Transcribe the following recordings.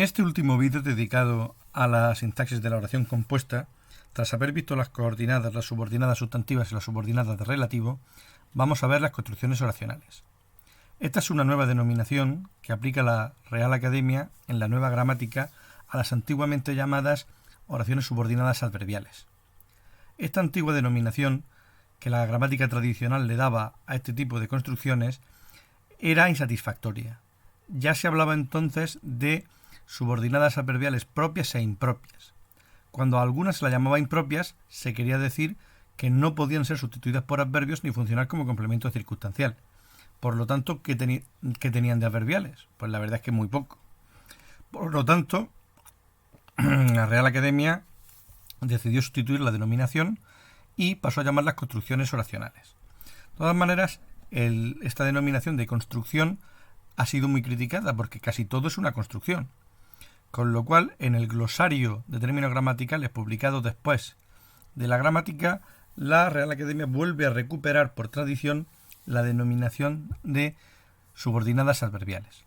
En este último vídeo dedicado a la sintaxis de la oración compuesta, tras haber visto las coordinadas, las subordinadas sustantivas y las subordinadas de relativo, vamos a ver las construcciones oracionales. Esta es una nueva denominación que aplica la Real Academia en la nueva gramática a las antiguamente llamadas oraciones subordinadas adverbiales. Esta antigua denominación que la gramática tradicional le daba a este tipo de construcciones era insatisfactoria. Ya se hablaba entonces de subordinadas adverbiales propias e impropias. Cuando a algunas se las llamaba impropias, se quería decir que no podían ser sustituidas por adverbios ni funcionar como complemento circunstancial. Por lo tanto, ¿qué tenían de adverbiales? Pues la verdad es que muy poco. Por lo tanto, la Real Academia decidió sustituir la denominación y pasó a llamarlas construcciones oracionales. De todas maneras, esta denominación de construcción ha sido muy criticada porque casi todo es una construcción. Con lo cual, en el glosario de términos gramaticales publicado después de la gramática, la Real Academia vuelve a recuperar por tradición la denominación de subordinadas adverbiales.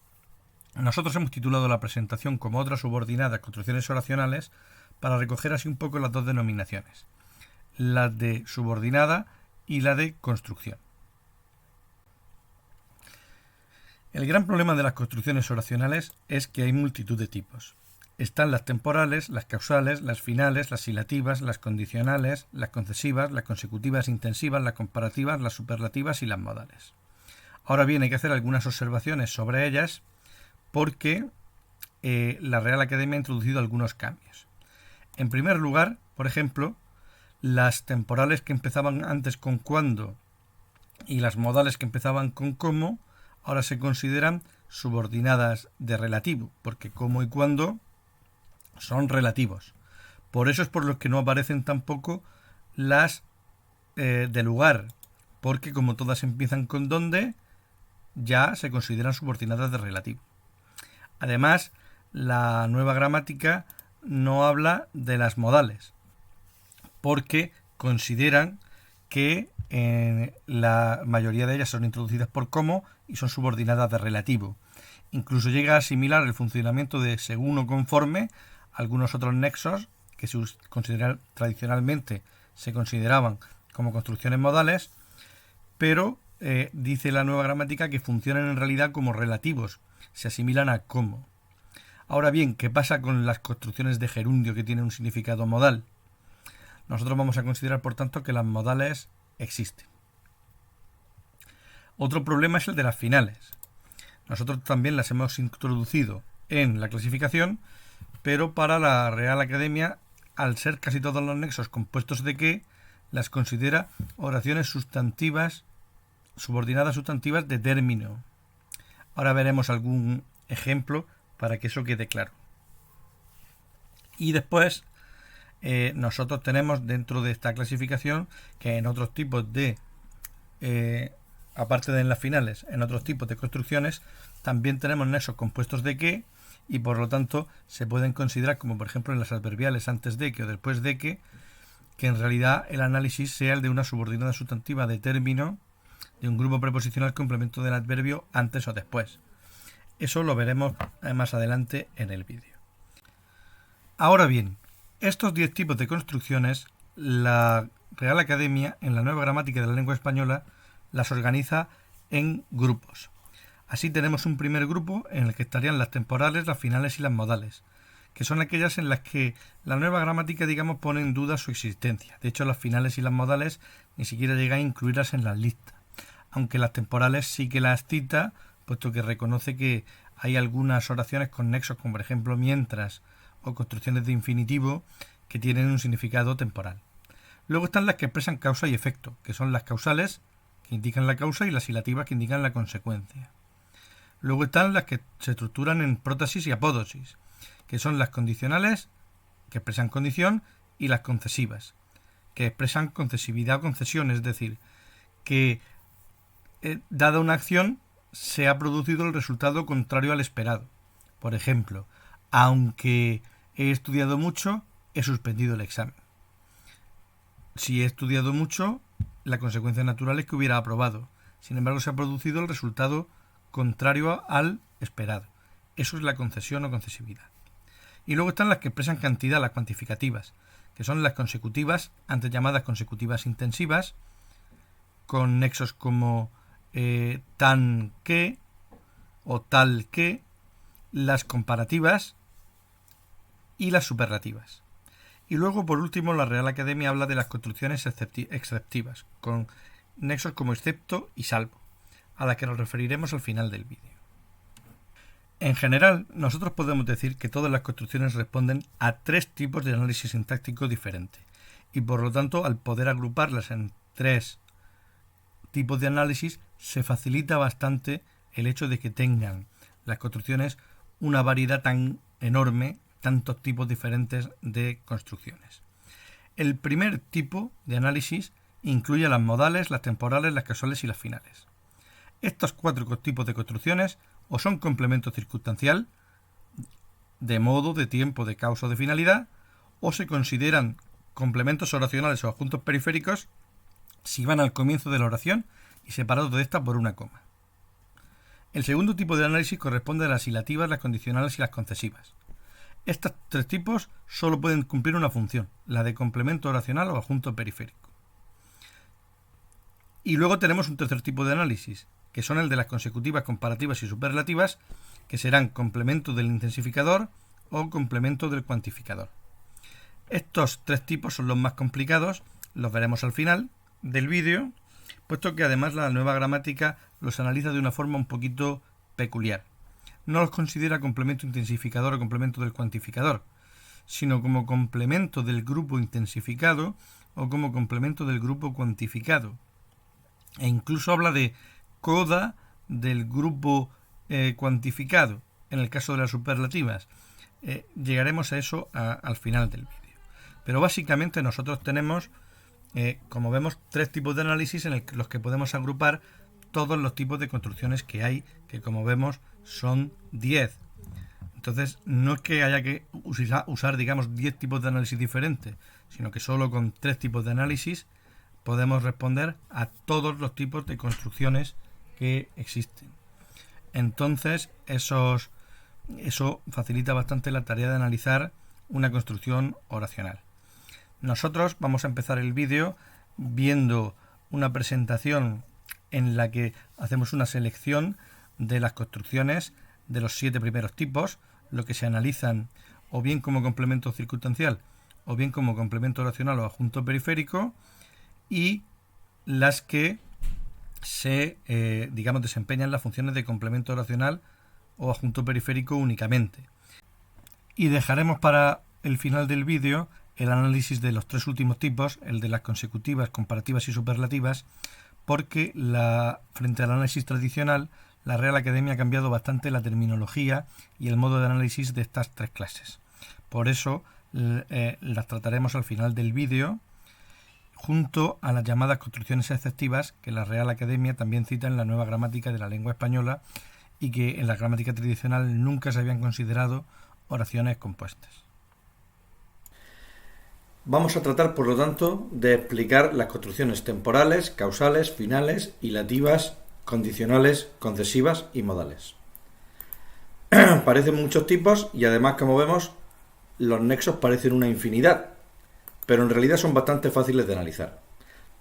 Nosotros hemos titulado la presentación como otras subordinadas construcciones oracionales para recoger así un poco las dos denominaciones, la de subordinada y la de construcción. El gran problema de las construcciones oracionales es que hay multitud de tipos. Están las temporales, las causales, las finales, las silativas, las condicionales, las concesivas, las consecutivas intensivas, las comparativas, las superlativas y las modales. Ahora bien, hay que hacer algunas observaciones sobre ellas porque la Real Academia ha introducido algunos cambios. En primer lugar, por ejemplo, las temporales que empezaban antes con cuándo y las modales que empezaban con cómo, ahora se consideran subordinadas de relativo, porque cómo y cuándo son relativos. Por eso es por lo que no aparecen tampoco las de lugar, porque como todas empiezan con dónde, ya se consideran subordinadas de relativo. Además, la nueva gramática no habla de las modales, porque consideran que la mayoría de ellas son introducidas por cómo y son subordinadas de relativo. Incluso llega a asimilar el funcionamiento de según o conforme a algunos otros nexos que tradicionalmente se consideraban como construcciones modales, pero dice la nueva gramática que funcionan en realidad como relativos, se asimilan a cómo. Ahora bien, ¿qué pasa con las construcciones de gerundio que tienen un significado modal? Nosotros vamos a considerar, por tanto, que las modales existen. Otro problema es el de las finales. Nosotros también las hemos introducido en la clasificación, pero para la Real Academia, al ser casi todos los nexos compuestos de que, las considera oraciones sustantivas, subordinadas sustantivas de término. Ahora veremos algún ejemplo para que eso quede claro. Y después, nosotros tenemos dentro de esta clasificación que en otros tipos de aparte de en las finales, en otros tipos de construcciones también tenemos nexos compuestos de que y por lo tanto se pueden considerar como por ejemplo en las adverbiales antes de que o después de que en realidad el análisis sea el de una subordinada sustantiva de término de un grupo preposicional complemento del adverbio antes o después. Eso lo veremos más adelante en el vídeo. Ahora bien, estos 10 tipos de construcciones, la Real Academia, en la nueva gramática de la lengua española, las organiza en grupos. Así tenemos un primer grupo en el que estarían las temporales, las finales y las modales, que son aquellas en las que la nueva gramática, digamos, pone en duda su existencia. De hecho, las finales y las modales ni siquiera llega a incluirlas en las listas, aunque las temporales sí que las cita, puesto que reconoce que hay algunas oraciones con nexos, como por ejemplo mientras o construcciones de infinitivo, que tienen un significado temporal. Luego están las que expresan causa y efecto, que son las causales, que indican la causa, y las silativas, que indican la consecuencia. Luego están las que se estructuran en prótesis y apódosis, que son las condicionales, que expresan condición, y las concesivas, que expresan concesividad o concesión, es decir, que dada una acción se ha producido el resultado contrario al esperado. Por ejemplo, aunque he estudiado mucho, he suspendido el examen. Si he estudiado mucho, la consecuencia natural es que hubiera aprobado. Sin embargo, se ha producido el resultado contrario al esperado. Eso es la concesión o concesividad. Y luego están las que expresan cantidad, las cuantificativas, que son las consecutivas, antes llamadas consecutivas intensivas, con nexos como tan que o tal que, las comparativas y las superlativas. Y luego, por último, la Real Academia habla de las construcciones exceptivas, con nexos como excepto y salvo, a las que nos referiremos al final del vídeo. En general, nosotros podemos decir que todas las construcciones responden a tres tipos de análisis sintáctico diferentes, y por lo tanto, al poder agruparlas en tres tipos de análisis, se facilita bastante el hecho de que tengan las construcciones una variedad tan enorme, tantos tipos diferentes de construcciones. El primer tipo de análisis incluye las modales, las temporales, las causales y las finales. Estos cuatro tipos de construcciones o son complemento circunstancial, de modo, de tiempo, de causa o de finalidad, o se consideran complementos oracionales o adjuntos periféricos si van al comienzo de la oración y separados de esta por una coma. El segundo tipo de análisis corresponde a las ilativas, las condicionales y las concesivas. Estos tres tipos solo pueden cumplir una función, la de complemento oracional o adjunto periférico. Y luego tenemos un tercer tipo de análisis, que son el de las consecutivas, comparativas y superlativas, que serán complemento del intensificador o complemento del cuantificador. Estos tres tipos son los más complicados, los veremos al final del vídeo, puesto que además la nueva gramática los analiza de una forma un poquito peculiar. No los considera complemento intensificador o complemento del cuantificador, sino como complemento del grupo intensificado o como complemento del grupo cuantificado. E incluso habla de coda del grupo cuantificado, en el caso de las superlativas. Llegaremos a eso al final del vídeo. Pero básicamente nosotros tenemos, como vemos, tres tipos de análisis en los que podemos agrupar todos los tipos de construcciones que hay, que como vemos son 10. Entonces no es que haya que usar digamos 10 tipos de análisis diferentes, sino que solo con tres tipos de análisis podemos responder a todos los tipos de construcciones que existen. Entonces eso facilita bastante la tarea de analizar una construcción oracional. Nosotros vamos a empezar el vídeo viendo una presentación en la que hacemos una selección de las construcciones de los 7 primeros tipos, lo que se analizan o bien como complemento circunstancial o bien como complemento oracional o adjunto periférico, y las que se desempeñan las funciones de complemento oracional o adjunto periférico únicamente. Y dejaremos para el final del vídeo el análisis de los tres últimos tipos, el de las consecutivas, comparativas y superlativas, porque frente al análisis tradicional, la Real Academia ha cambiado bastante la terminología y el modo de análisis de estas tres clases. Por eso las trataremos al final del vídeo, junto a las llamadas construcciones exceptivas, que la Real Academia también cita en la nueva gramática de la lengua española y que en la gramática tradicional nunca se habían considerado oraciones compuestas. Vamos a tratar, por lo tanto, de explicar las construcciones temporales, causales, finales, ilativas, condicionales, concesivas y modales. Parecen muchos tipos y además, como vemos, los nexos parecen una infinidad, pero en realidad son bastante fáciles de analizar.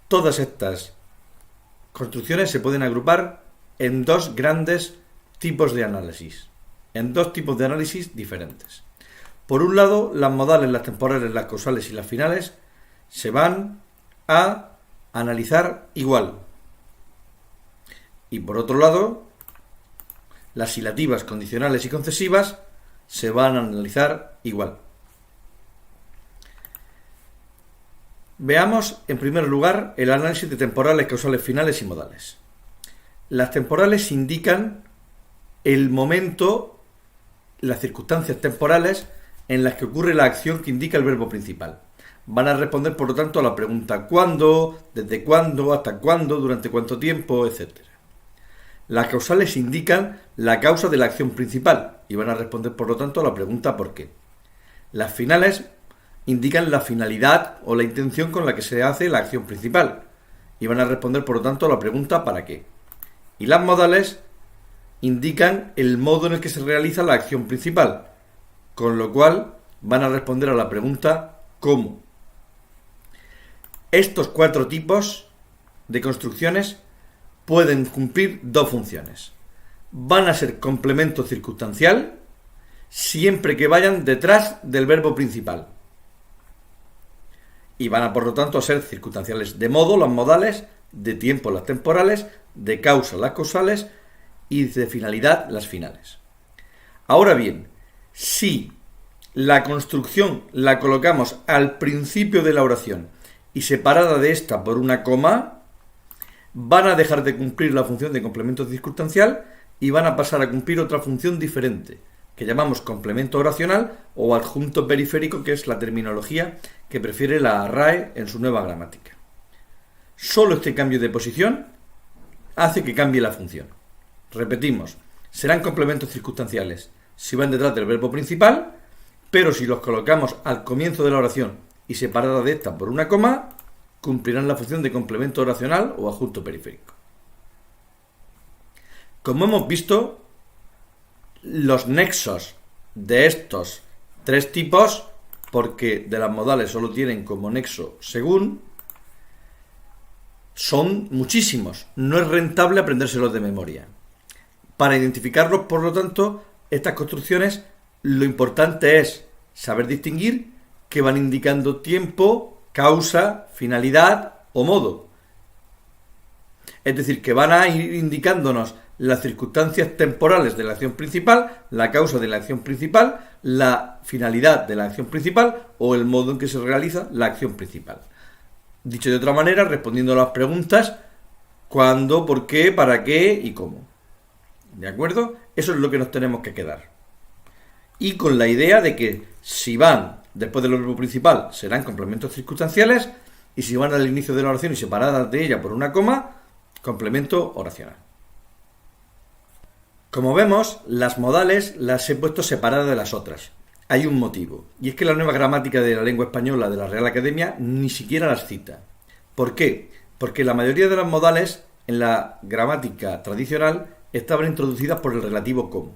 Todas estas construcciones se pueden agrupar en dos grandes tipos de análisis, en dos tipos de análisis diferentes. Por un lado, las modales, las temporales, las causales y las finales se van a analizar igual. Y por otro lado, las ilativas, condicionales y concesivas se van a analizar igual. Veamos en primer lugar el análisis de temporales, causales, finales y modales. Las temporales indican el momento, las circunstancias temporales en las que ocurre la acción que indica el verbo principal. Van a responder, por lo tanto, a la pregunta ¿cuándo?, ¿desde cuándo?, ¿hasta cuándo?, ¿durante cuánto tiempo?, etc. Las causales indican la causa de la acción principal y van a responder, por lo tanto, a la pregunta ¿por qué? Las finales indican la finalidad o la intención con la que se hace la acción principal y van a responder, por lo tanto, a la pregunta ¿para qué? Y las modales indican el modo en el que se realiza la acción principal con lo cual van a responder a la pregunta ¿cómo? Estos 4 tipos de construcciones pueden cumplir 2 funciones. Van a ser complemento circunstancial siempre que vayan detrás del verbo principal. Y van a, por lo tanto, a ser circunstanciales de modo, los modales, de tiempo, las temporales, de causa, las causales y de finalidad, las finales. Ahora bien, si la construcción la colocamos al principio de la oración y separada de esta por una coma, van a dejar de cumplir la función de complemento circunstancial y van a pasar a cumplir otra función diferente, que llamamos complemento oracional o adjunto periférico, que es la terminología que prefiere la RAE en su nueva gramática. Solo este cambio de posición hace que cambie la función. Repetimos, serán complementos circunstanciales si van detrás del verbo principal, pero si los colocamos al comienzo de la oración y separada de esta por una coma, cumplirán la función de complemento oracional o adjunto periférico. Como hemos visto, los nexos de estos 3 tipos, porque de las modales solo tienen como nexo según, son muchísimos. No es rentable aprendérselos de memoria. Para identificarlos, por lo tanto, estas construcciones, lo importante es saber distinguir que van indicando tiempo, causa, finalidad o modo. Es decir, que van a ir indicándonos las circunstancias temporales de la acción principal, la causa de la acción principal, la finalidad de la acción principal o el modo en que se realiza la acción principal. Dicho de otra manera, respondiendo a las preguntas cuándo, por qué, para qué y cómo. ¿De acuerdo? Eso es lo que nos tenemos que quedar. Y con la idea de que si van después del verbo principal serán complementos circunstanciales y si van al inicio de la oración y separadas de ella por una coma, complemento oracional. Como vemos, las modales las he puesto separadas de las otras. Hay un motivo, y es que la nueva gramática de la lengua española de la Real Academia ni siquiera las cita. ¿Por qué? Porque la mayoría de las modales en la gramática tradicional estaban introducidas por el relativo como.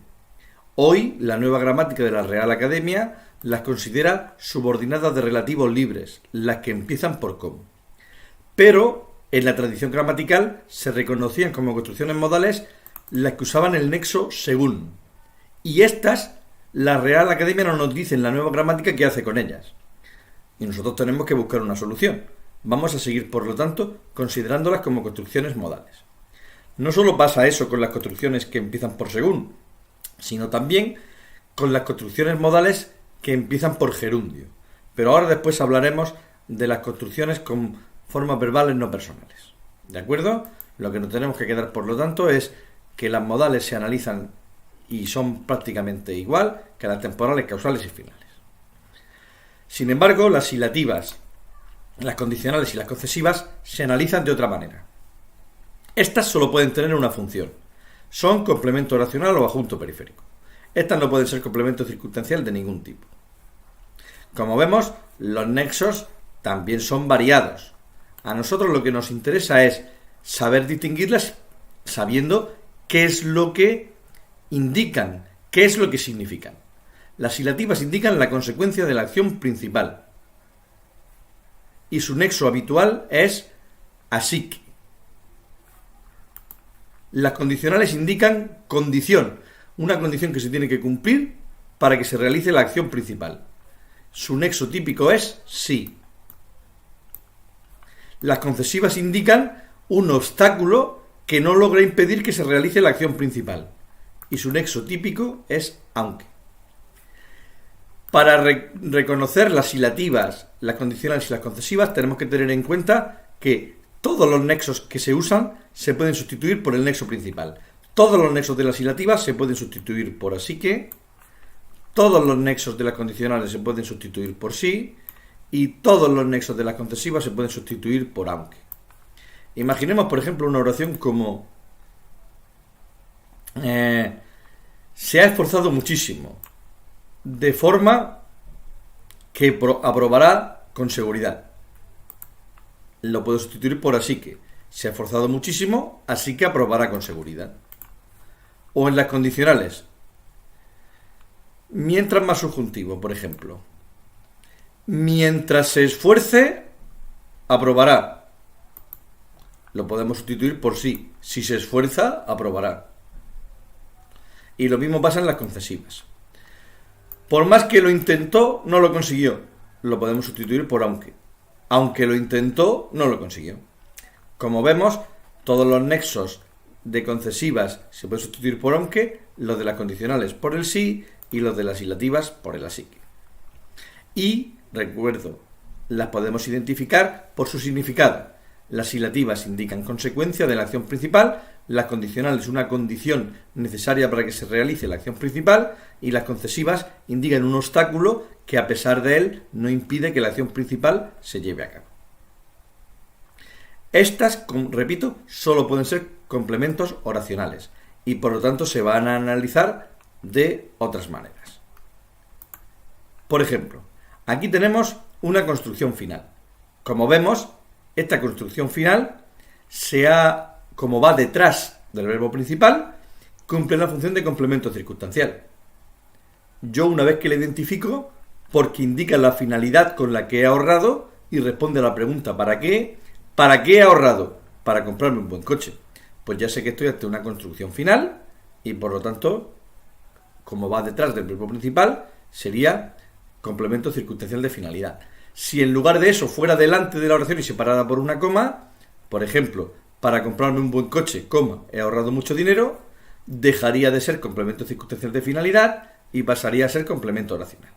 Hoy, la nueva gramática de la Real Academia las considera subordinadas de relativos libres, las que empiezan por como. Pero, en la tradición gramatical, se reconocían como construcciones modales las que usaban el nexo según. Y estas, la Real Academia no nos dice en la nueva gramática qué hace con ellas. Y nosotros tenemos que buscar una solución. Vamos a seguir, por lo tanto, considerándolas como construcciones modales. No solo pasa eso con las construcciones que empiezan por según, sino también con las construcciones modales que empiezan por gerundio. Pero ahora después hablaremos de las construcciones con formas verbales no personales. ¿De acuerdo? Lo que nos tenemos que quedar, por lo tanto, es que las modales se analizan y son prácticamente igual que las temporales, causales y finales. Sin embargo, las silativas, las condicionales y las concesivas se analizan de otra manera. Estas solo pueden tener una función. Son complemento oracional o adjunto periférico. Estas no pueden ser complemento circunstancial de ningún tipo. Como vemos, los nexos también son variados. A nosotros lo que nos interesa es saber distinguirlas sabiendo qué es lo que indican, qué es lo que significan. Las silativas indican la consecuencia de la acción principal. Y su nexo habitual es así que. Las condicionales indican condición, una condición que se tiene que cumplir para que se realice la acción principal. Su nexo típico es sí. Las concesivas indican un obstáculo que no logra impedir que se realice la acción principal. Y su nexo típico es aunque. Para reconocer las silativas, las condicionales y las concesivas, tenemos que tener en cuenta que todos los nexos que se usan se pueden sustituir por el nexo principal. Todos los nexos de las silativas se pueden sustituir por así que, todos los nexos de las condicionales se pueden sustituir por sí, y todos los nexos de las concesivas se pueden sustituir por aunque. Imaginemos, por ejemplo, una oración como se ha esforzado muchísimo, de forma que aprobará con seguridad. Lo puedo sustituir por así que. Se ha esforzado muchísimo, así que aprobará con seguridad. O en las condicionales. mientras más subjuntivo, por ejemplo. Mientras se esfuerce, aprobará. Lo podemos sustituir por sí. Si se esfuerza, aprobará. Y lo mismo pasa en las concesivas. Por más que lo intentó, no lo consiguió. Lo podemos sustituir por aunque. Aunque lo intentó, no lo consiguió. Como vemos, todos los nexos de concesivas se pueden sustituir por aunque, los de las condicionales por el sí y los de las ilativas por el así que. Y, recuerdo, las podemos identificar por su significado. Las ilativas indican consecuencia de la acción principal, las condicionales una condición necesaria para que se realice la acción principal y las concesivas indican un obstáculo que a pesar de él no impide que la acción principal se lleve a cabo. Estas, repito, solo pueden ser complementos oracionales y por lo tanto se van a analizar de otras maneras. Por ejemplo, aquí tenemos una construcción final. Como vemos, esta construcción final como va detrás del verbo principal, cumple la función de complemento circunstancial. Yo una vez que la identifico, porque indica la finalidad con la que he ahorrado y responde a la pregunta ¿para qué? ¿Para qué he ahorrado? Para comprarme un buen coche. Pues ya sé que estoy ante una construcción final y por lo tanto, como va detrás del verbo principal, sería complemento circunstancial de finalidad. Si en lugar de eso fuera delante de la oración y separada por una coma, por ejemplo, para comprarme un buen coche, coma, he ahorrado mucho dinero, dejaría de ser complemento circunstancial de finalidad y pasaría a ser complemento oracional.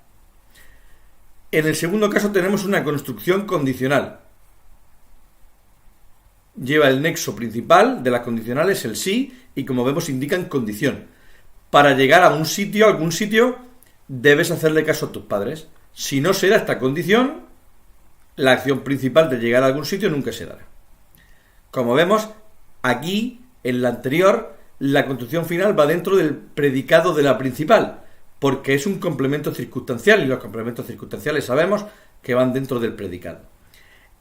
En el segundo caso tenemos una construcción condicional. Lleva el nexo principal de las condicionales, el sí, y como vemos indican condición. Para llegar a algún sitio, debes hacerle caso a tus padres. Si no se da esta condición, la acción principal de llegar a algún sitio nunca se dará. Como vemos, aquí, en la anterior, la construcción final va dentro del predicado de la principal, porque es un complemento circunstancial y los complementos circunstanciales sabemos que van dentro del predicado.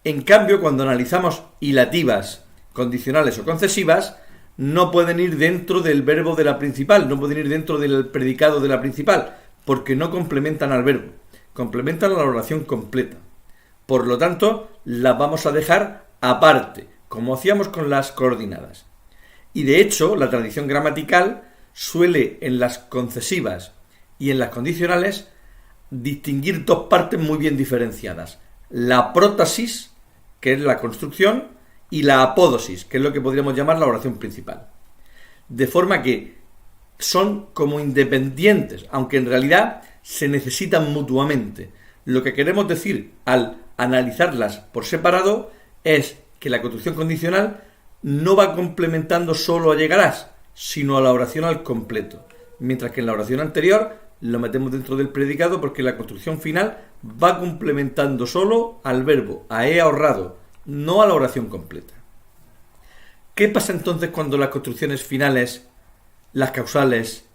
En cambio, cuando analizamos ilativas, condicionales o concesivas, no pueden ir dentro del verbo de la principal, no pueden ir dentro del predicado de la principal, porque no complementan al verbo, complementan a la oración completa. Por lo tanto, las vamos a dejar aparte, como hacíamos con las coordinadas. Y de hecho, la tradición gramatical suele en las concesivas y en las condicionales distinguir dos partes muy bien diferenciadas. La prótasis, que es la construcción, y la apódosis, que es lo que podríamos llamar la oración principal. De forma que son como independientes, aunque en realidad se necesitan mutuamente. Lo que queremos decir al analizarlas por separado es que la construcción condicional no va complementando solo a llegarás, sino a la oración al completo. Mientras que en la oración anterior lo metemos dentro del predicado porque la construcción final va complementando solo al verbo, a he ahorrado, no a la oración completa. ¿Qué pasa entonces cuando las construcciones finales, las causales,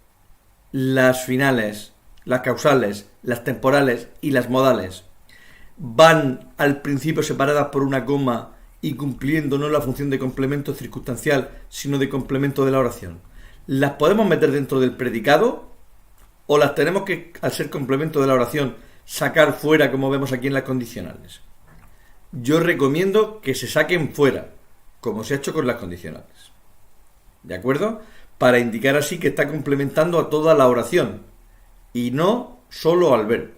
las finales, las causales, las temporales y las modales van al principio separadas por una coma y cumpliendo no la función de complemento circunstancial, sino de complemento de la oración? ¿Las podemos meter dentro del predicado o las tenemos que, al ser complemento de la oración, sacar fuera como vemos aquí en las condicionales? Yo recomiendo que se saquen fuera, como se ha hecho con las condicionales. ¿De acuerdo? Para indicar así que está complementando a toda la oración y no solo al verbo.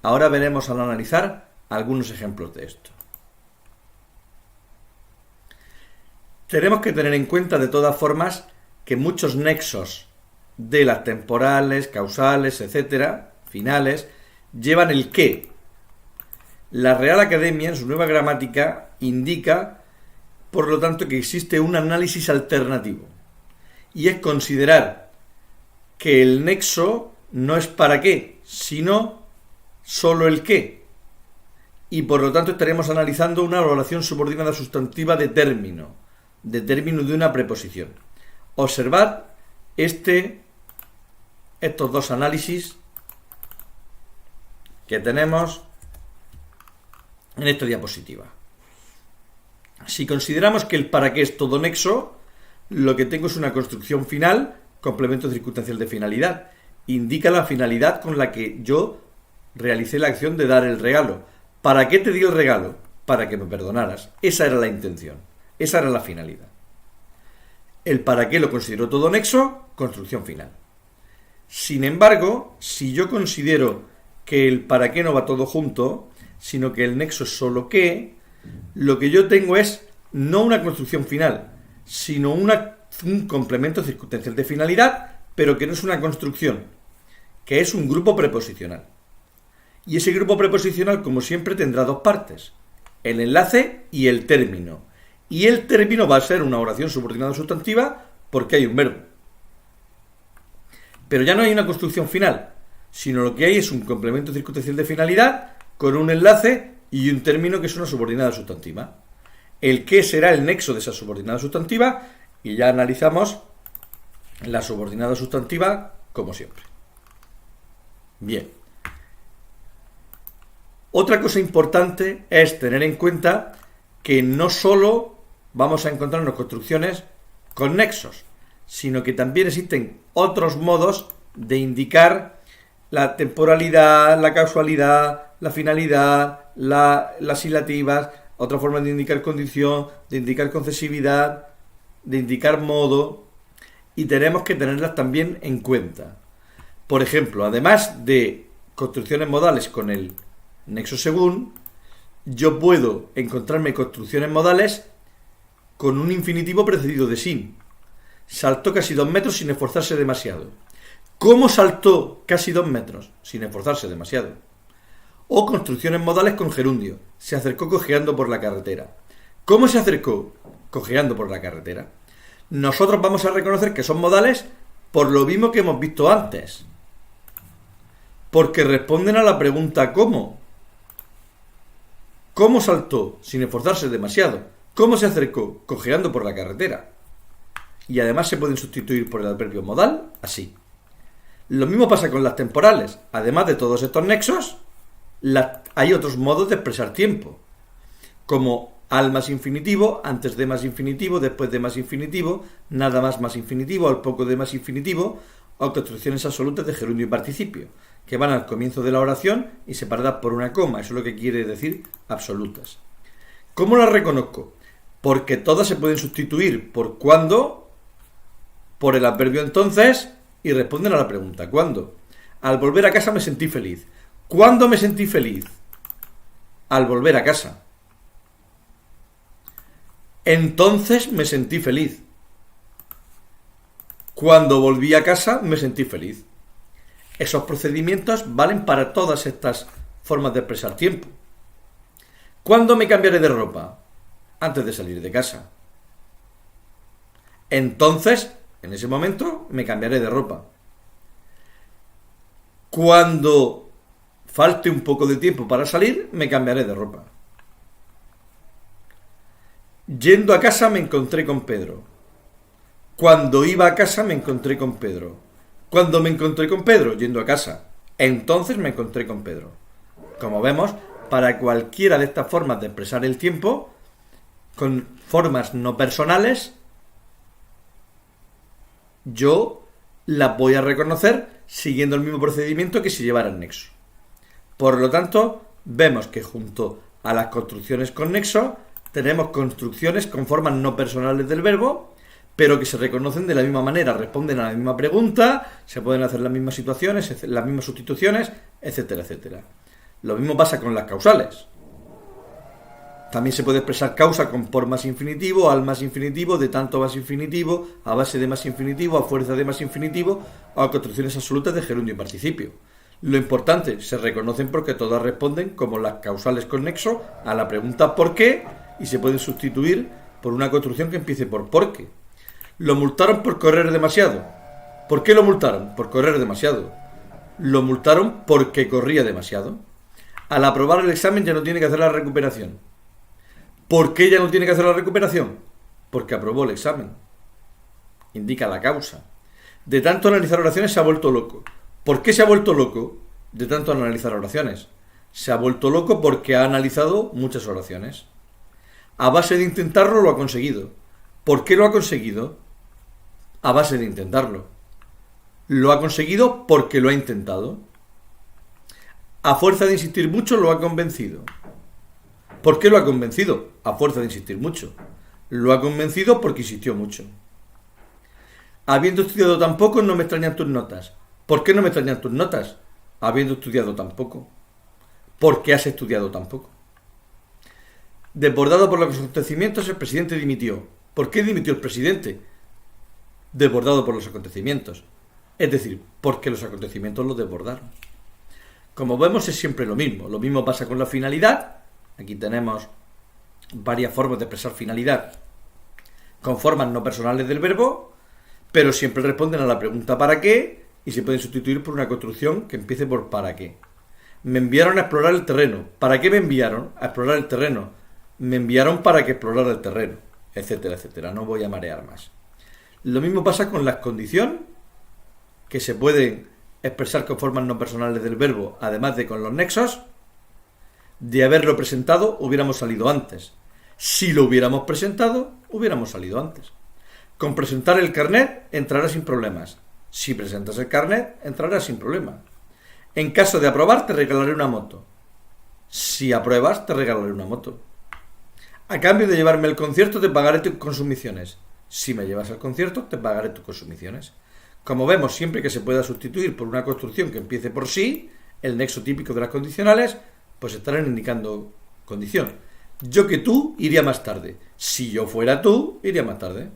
Ahora veremos al analizar algunos ejemplos de esto. Tenemos que tener en cuenta de todas formas que muchos nexos de las temporales, causales, etcétera, finales, llevan el qué. La Real Academia, en su nueva gramática, indica, por lo tanto, que existe un análisis alternativo. Y es considerar que el nexo no es para qué, sino solo el qué. Y por lo tanto estaremos analizando una oración subordinada sustantiva de término de una preposición. Observad estos dos análisis que tenemos en esta diapositiva. Si consideramos que el para qué es todo nexo, lo que tengo es una construcción final, complemento circunstancial de finalidad, indica la finalidad con la que yo realicé la acción de dar el regalo. ¿Para qué te di el regalo? Para que me perdonaras. Esa era la intención. Esa era la finalidad. El para qué lo considero todo nexo, construcción final. Sin embargo, si yo considero que el para qué no va todo junto, sino que el nexo es solo qué, lo que yo tengo es no una construcción final, sino un complemento circunstancial de finalidad, pero que no es una construcción, que es un grupo preposicional. Y ese grupo preposicional, como siempre, tendrá dos partes, el enlace y el término. Y el término va a ser una oración subordinada sustantiva porque hay un verbo. Pero ya no hay una construcción final, sino lo que hay es un complemento circunstancial de finalidad con un enlace y un término que es una subordinada sustantiva. El qué será el nexo de esa subordinada sustantiva y ya analizamos la subordinada sustantiva como siempre. Bien. Otra cosa importante es tener en cuenta que no solo vamos a encontrarnos construcciones con nexos, sino que también existen otros modos de indicar la temporalidad, la causalidad, la finalidad, las ilativas, otra forma de indicar condición, de indicar concesividad, de indicar modo, y tenemos que tenerlas también en cuenta. Por ejemplo, además de construcciones modales con el nexo según, yo puedo encontrarme construcciones modales con un infinitivo precedido de sin. Saltó casi 2 metros sin esforzarse demasiado. ¿Cómo saltó casi 2 metros? Sin esforzarse demasiado. O construcciones modales con gerundio. Se acercó cojeando por la carretera. ¿Cómo se acercó? Cojeando por la carretera. Nosotros vamos a reconocer que son modales por lo mismo que hemos visto antes. Porque responden a la pregunta ¿cómo? ¿Cómo saltó? Sin esforzarse demasiado. ¿Cómo se acercó? Cojeando por la carretera. Y además se pueden sustituir por el adverbio modal así. Lo mismo pasa con las temporales. Además de todos estos nexos, hay otros modos de expresar tiempo. Como al más infinitivo, antes de más infinitivo, después de más infinitivo, nada más infinitivo, al poco de más infinitivo, o construcciones absolutas de gerundio y participio, que van al comienzo de la oración y separadas por una coma. Eso es lo que quiere decir absolutas. ¿Cómo las reconozco? Porque todas se pueden sustituir por cuándo, por el adverbio entonces, y responden a la pregunta ¿cuándo? Al volver a casa me sentí feliz. ¿Cuándo me sentí feliz? Al volver a casa. Entonces me sentí feliz. Cuando volví a casa me sentí feliz. Esos procedimientos valen para todas estas formas de expresar tiempo. ¿Cuándo me cambiaré de ropa? Antes de salir de casa. Entonces, en ese momento, me cambiaré de ropa. Cuando falte un poco de tiempo para salir, me cambiaré de ropa. Yendo a casa me encontré con Pedro. Cuando iba a casa me encontré con Pedro. Cuando me encontré con Pedro, yendo a casa. Entonces me encontré con Pedro. Como vemos, para cualquiera de estas formas de expresar el tiempo, con formas no personales, yo las voy a reconocer siguiendo el mismo procedimiento que si llevara el nexo. Por lo tanto, vemos que junto a las construcciones con nexo, tenemos construcciones con formas no personales del verbo, pero que se reconocen de la misma manera, responden a la misma pregunta, se pueden hacer las mismas situaciones, las mismas sustituciones, etcétera, etcétera. Lo mismo pasa con las causales. También se puede expresar causa con por más infinitivo, al más infinitivo, de tanto más infinitivo, a base de más infinitivo, a fuerza de más infinitivo, o a construcciones absolutas de gerundio y participio. Lo importante, se reconocen porque todas responden como las causales con nexo a la pregunta ¿por qué? Y se pueden sustituir por una construcción que empiece por ¿por qué? Lo multaron por correr demasiado. ¿Por qué lo multaron? Por correr demasiado. Lo multaron porque corría demasiado. Al aprobar el examen ya no tiene que hacer la recuperación. ¿Por qué ya no tiene que hacer la recuperación? Porque aprobó el examen. Indica la causa. De tanto analizar oraciones se ha vuelto loco. ¿Por qué se ha vuelto loco? De tanto analizar oraciones. Se ha vuelto loco porque ha analizado muchas oraciones. A base de intentarlo lo ha conseguido. ¿Por qué lo ha conseguido? A base de intentarlo. Lo ha conseguido porque lo ha intentado. A fuerza de insistir mucho lo ha convencido. ¿Por qué lo ha convencido? A fuerza de insistir mucho. Lo ha convencido porque insistió mucho. Habiendo estudiado tan poco, no me extrañan tus notas. ¿Por qué no me extrañan tus notas? Habiendo estudiado tan poco. ¿Por qué has estudiado tan poco? Desbordado por los acontecimientos, el presidente dimitió. ¿Por qué dimitió el presidente? Desbordado por los acontecimientos. Es decir, porque los acontecimientos lo desbordaron. Como vemos, es siempre lo mismo. Lo mismo pasa con la finalidad. Aquí tenemos varias formas de expresar finalidad con formas no personales del verbo, pero siempre responden a la pregunta ¿para qué? Y se pueden sustituir por una construcción que empiece por ¿para qué? Me enviaron a explorar el terreno. ¿Para qué me enviaron a explorar el terreno? Me enviaron para que explorara el terreno, etcétera, etcétera. No voy a marear más. Lo mismo pasa con las condiciones, que se pueden expresar con formas no personales del verbo, además de con los nexos. De haberlo presentado, hubiéramos salido antes. Si lo hubiéramos presentado, hubiéramos salido antes. Con presentar el carnet, entrará sin problemas. Si presentas el carnet, entrará sin problema. En caso de aprobar, te regalaré una moto. Si apruebas, te regalaré una moto. A cambio de llevarme al concierto, te pagaré tus consumiciones. Si me llevas al concierto, te pagaré tus consumiciones. Como vemos, siempre que se pueda sustituir por una construcción que empiece por sí, el nexo típico de las condicionales, pues estarán indicando condición. Yo que tú iría más tarde. Si yo fuera tú, iría más tarde.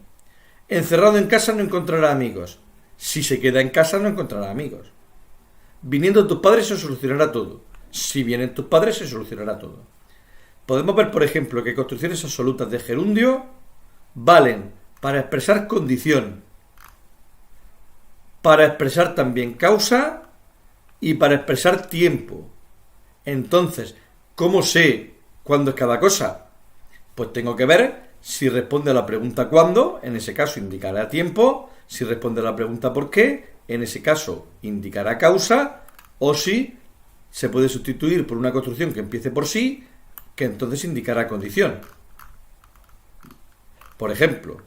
Encerrado en casa no encontrará amigos. Si se queda en casa no encontrará amigos. Viniendo tus padres se solucionará todo. Si vienen tus padres se solucionará todo. Podemos ver, por ejemplo, que construcciones absolutas de gerundio valen para expresar condición, para expresar también causa y para expresar tiempo. Entonces, ¿cómo sé cuándo es cada cosa? Pues tengo que ver si responde a la pregunta ¿cuándo? En ese caso indicará tiempo. Si responde a la pregunta ¿por qué? En ese caso indicará causa. O si se puede sustituir por una construcción que empiece por sí, que entonces indicará condición. Por ejemplo,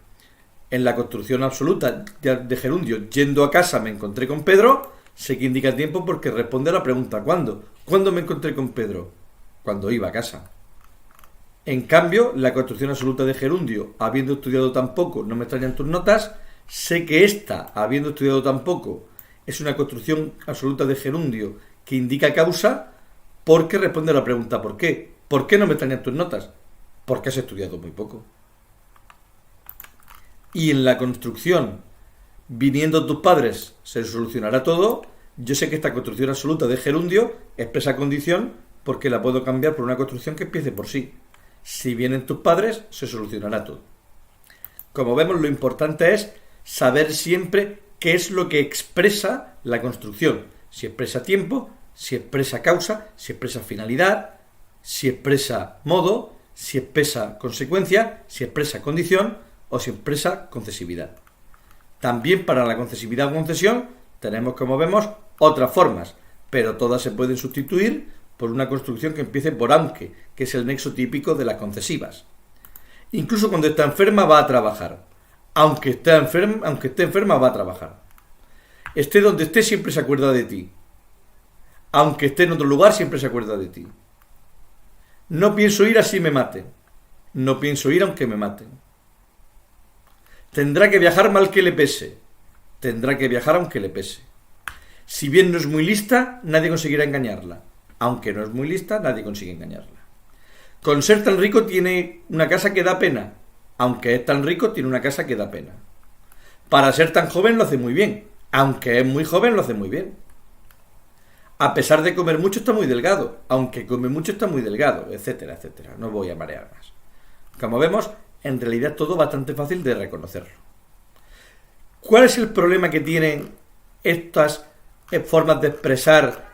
en la construcción absoluta de gerundio, yendo a casa me encontré con Pedro, sé que indica tiempo porque responde a la pregunta ¿cuándo? ¿Cuándo me encontré con Pedro? Cuando iba a casa. En cambio, la construcción absoluta de gerundio, habiendo estudiado tan poco, no me extrañan tus notas, sé que esta, habiendo estudiado tan poco, es una construcción absoluta de gerundio que indica causa porque responde a la pregunta ¿por qué? ¿Por qué no me extrañan tus notas? Porque has estudiado muy poco. Y en la construcción, viniendo tus padres, se solucionará todo. Yo sé que esta construcción absoluta de gerundio expresa condición porque la puedo cambiar por una construcción que empiece por sí. Si vienen tus padres, se solucionará todo. Como vemos, lo importante es saber siempre qué es lo que expresa la construcción. Si expresa tiempo, si expresa causa, si expresa finalidad, si expresa modo, si expresa consecuencia, si expresa condición o si expresa concesividad. También para la concesividad o concesión tenemos, como vemos, otras formas, pero todas se pueden sustituir por una construcción que empiece por aunque, que es el nexo típico de las concesivas. Incluso cuando está enferma va a trabajar. Aunque esté enferma va a trabajar. Esté donde esté siempre se acuerda de ti. Aunque esté en otro lugar siempre se acuerda de ti. No pienso ir así me maten. No pienso ir aunque me maten. Tendrá que viajar mal que le pese. Tendrá que viajar aunque le pese. Si bien no es muy lista, nadie conseguirá engañarla. Aunque no es muy lista, nadie consigue engañarla. Con ser tan rico tiene una casa que da pena. Aunque es tan rico, tiene una casa que da pena. Para ser tan joven lo hace muy bien. Aunque es muy joven, lo hace muy bien. A pesar de comer mucho, está muy delgado. Aunque come mucho, está muy delgado, etcétera, etcétera. No voy a marear más. Como vemos, en realidad todo bastante fácil de reconocerlo. ¿Cuál es el problema que tienen estas formas de expresar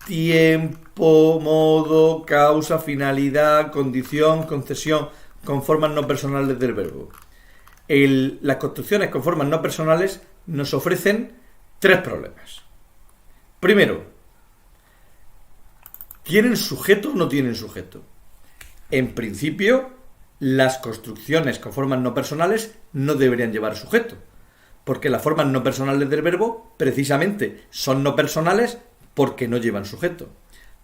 tiempo, modo, causa, finalidad, condición, concesión con formas no personales del verbo? Las construcciones con formas no personales nos ofrecen tres problemas. Primero, ¿tienen sujeto o no tienen sujeto? En principio, las construcciones con formas no personales no deberían llevar sujeto, Porque las formas no personales del verbo, precisamente, son no personales porque no llevan sujeto.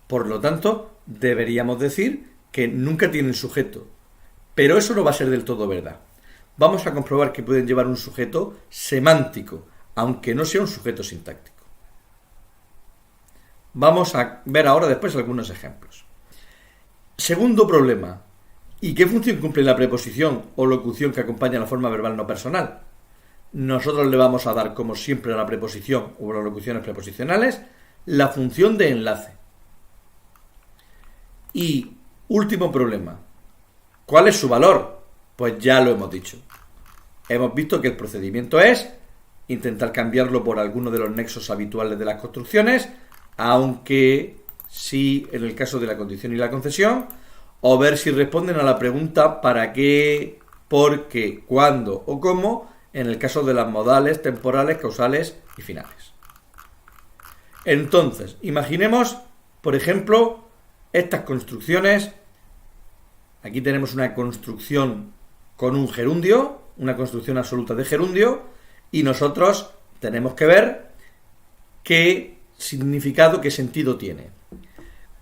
Por lo tanto, deberíamos decir que nunca tienen sujeto. Pero eso no va a ser del todo verdad. Vamos a comprobar que pueden llevar un sujeto semántico, aunque no sea un sujeto sintáctico. Vamos a ver ahora después algunos ejemplos. Segundo problema. ¿Y qué función cumple la preposición o locución que acompaña a la forma verbal no personal? Nosotros le vamos a dar, como siempre, a la preposición o a las locuciones preposicionales la función de enlace. Y último problema. ¿Cuál es su valor? Pues ya lo hemos dicho. Hemos visto que el procedimiento es intentar cambiarlo por alguno de los nexos habituales de las construcciones, aunque sí en el caso de la condición y la concesión, o ver si responden a la pregunta para qué, por qué, cuándo o cómo, en el caso de las modales, temporales, causales y finales. Entonces, imaginemos, por ejemplo, estas construcciones. Aquí tenemos una construcción con un gerundio, una construcción absoluta de gerundio, y nosotros tenemos que ver qué significado, qué sentido tiene.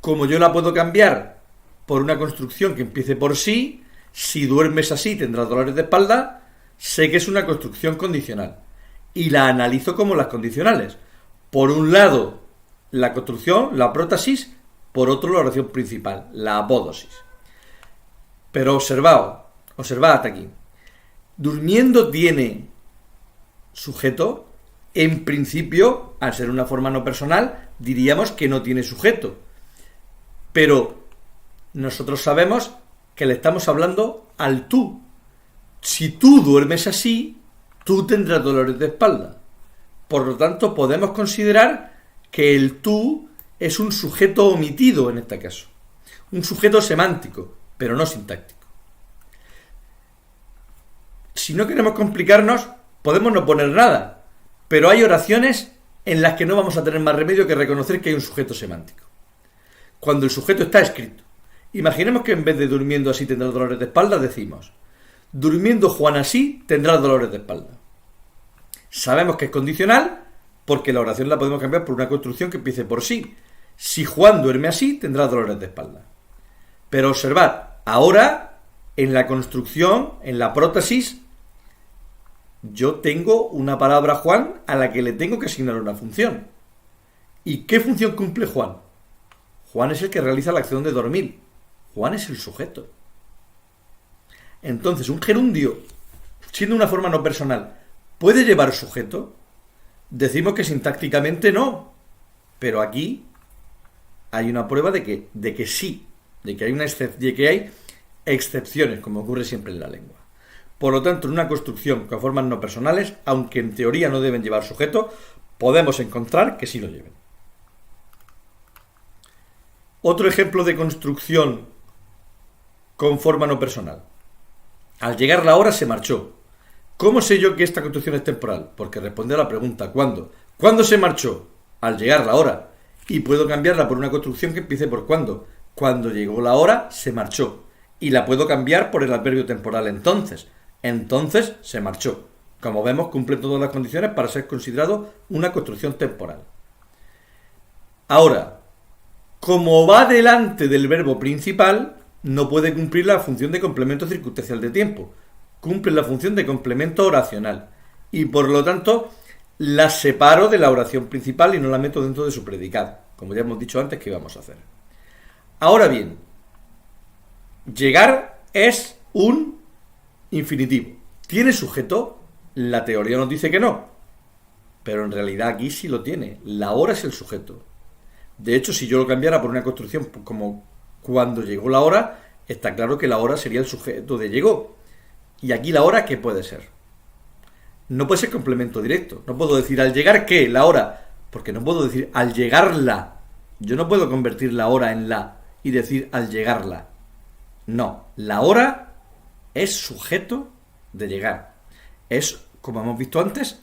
Como yo la puedo cambiar por una construcción que empiece por sí, si duermes así tendrás dolores de espalda, sé que es una construcción condicional y la analizo como las condicionales. Por un lado, la construcción, la prótesis, por otro, la oración principal, la apódosis. Pero observad hasta aquí. Durmiendo tiene sujeto. En principio, al ser una forma no personal, diríamos que no tiene sujeto. Pero nosotros sabemos que le estamos hablando al tú. Si tú duermes así, tú tendrás dolores de espalda. Por lo tanto, podemos considerar que el tú es un sujeto omitido en este caso. Un sujeto semántico, pero no sintáctico. Si no queremos complicarnos, podemos no poner nada. Pero hay oraciones en las que no vamos a tener más remedio que reconocer que hay un sujeto semántico. Cuando el sujeto está escrito. Imaginemos que en vez de durmiendo así tendrá dolores de espalda, decimos: durmiendo Juan así tendrá dolores de espalda. Sabemos que es condicional porque la oración la podemos cambiar por una construcción que empiece por sí. Si Juan duerme así, tendrá dolores de espalda. Pero observad, ahora en la construcción, en la prótesis, yo tengo una palabra Juan a la que le tengo que asignar una función. ¿Y qué función cumple Juan? Juan es el que realiza la acción de dormir. Juan es el sujeto. Entonces, un gerundio, siendo una forma no personal, ¿puede llevar sujeto? Decimos que sintácticamente no. Pero aquí hay una prueba de que sí, de que hay excepciones, como ocurre siempre en la lengua. Por lo tanto, en una construcción con formas no personales, aunque en teoría no deben llevar sujeto, podemos encontrar que sí lo lleven. Otro ejemplo de construcción con forma no personal. Al llegar la hora se marchó. ¿Cómo sé yo que esta construcción es temporal? Porque responde a la pregunta ¿cuándo? ¿Cuándo se marchó? Al llegar la hora. Y puedo cambiarla por una construcción que empiece por ¿cuándo? Cuando llegó la hora se marchó. Y la puedo cambiar por el adverbio temporal entonces. Entonces se marchó. Como vemos, cumple todas las condiciones para ser considerado una construcción temporal. Ahora, como va delante del verbo principal, no puede cumplir la función de complemento circunstancial de tiempo. Cumple la función de complemento oracional. Y por lo tanto, la separo de la oración principal y no la meto dentro de su predicado, como ya hemos dicho antes que íbamos a hacer. Ahora bien, llegar es un infinitivo. ¿Tiene sujeto? La teoría nos dice que no. Pero en realidad aquí sí lo tiene. La hora es el sujeto. De hecho, si yo lo cambiara por una construcción como cuando llegó la hora, está claro que la hora sería el sujeto de llegó. Y aquí la hora, ¿qué puede ser? No puede ser complemento directo. No puedo decir al llegar ¿qué? La hora. Porque no puedo decir al llegarla. Yo no puedo convertir la hora en la y decir al llegarla. No. La hora es sujeto de llegar. Es, como hemos visto antes,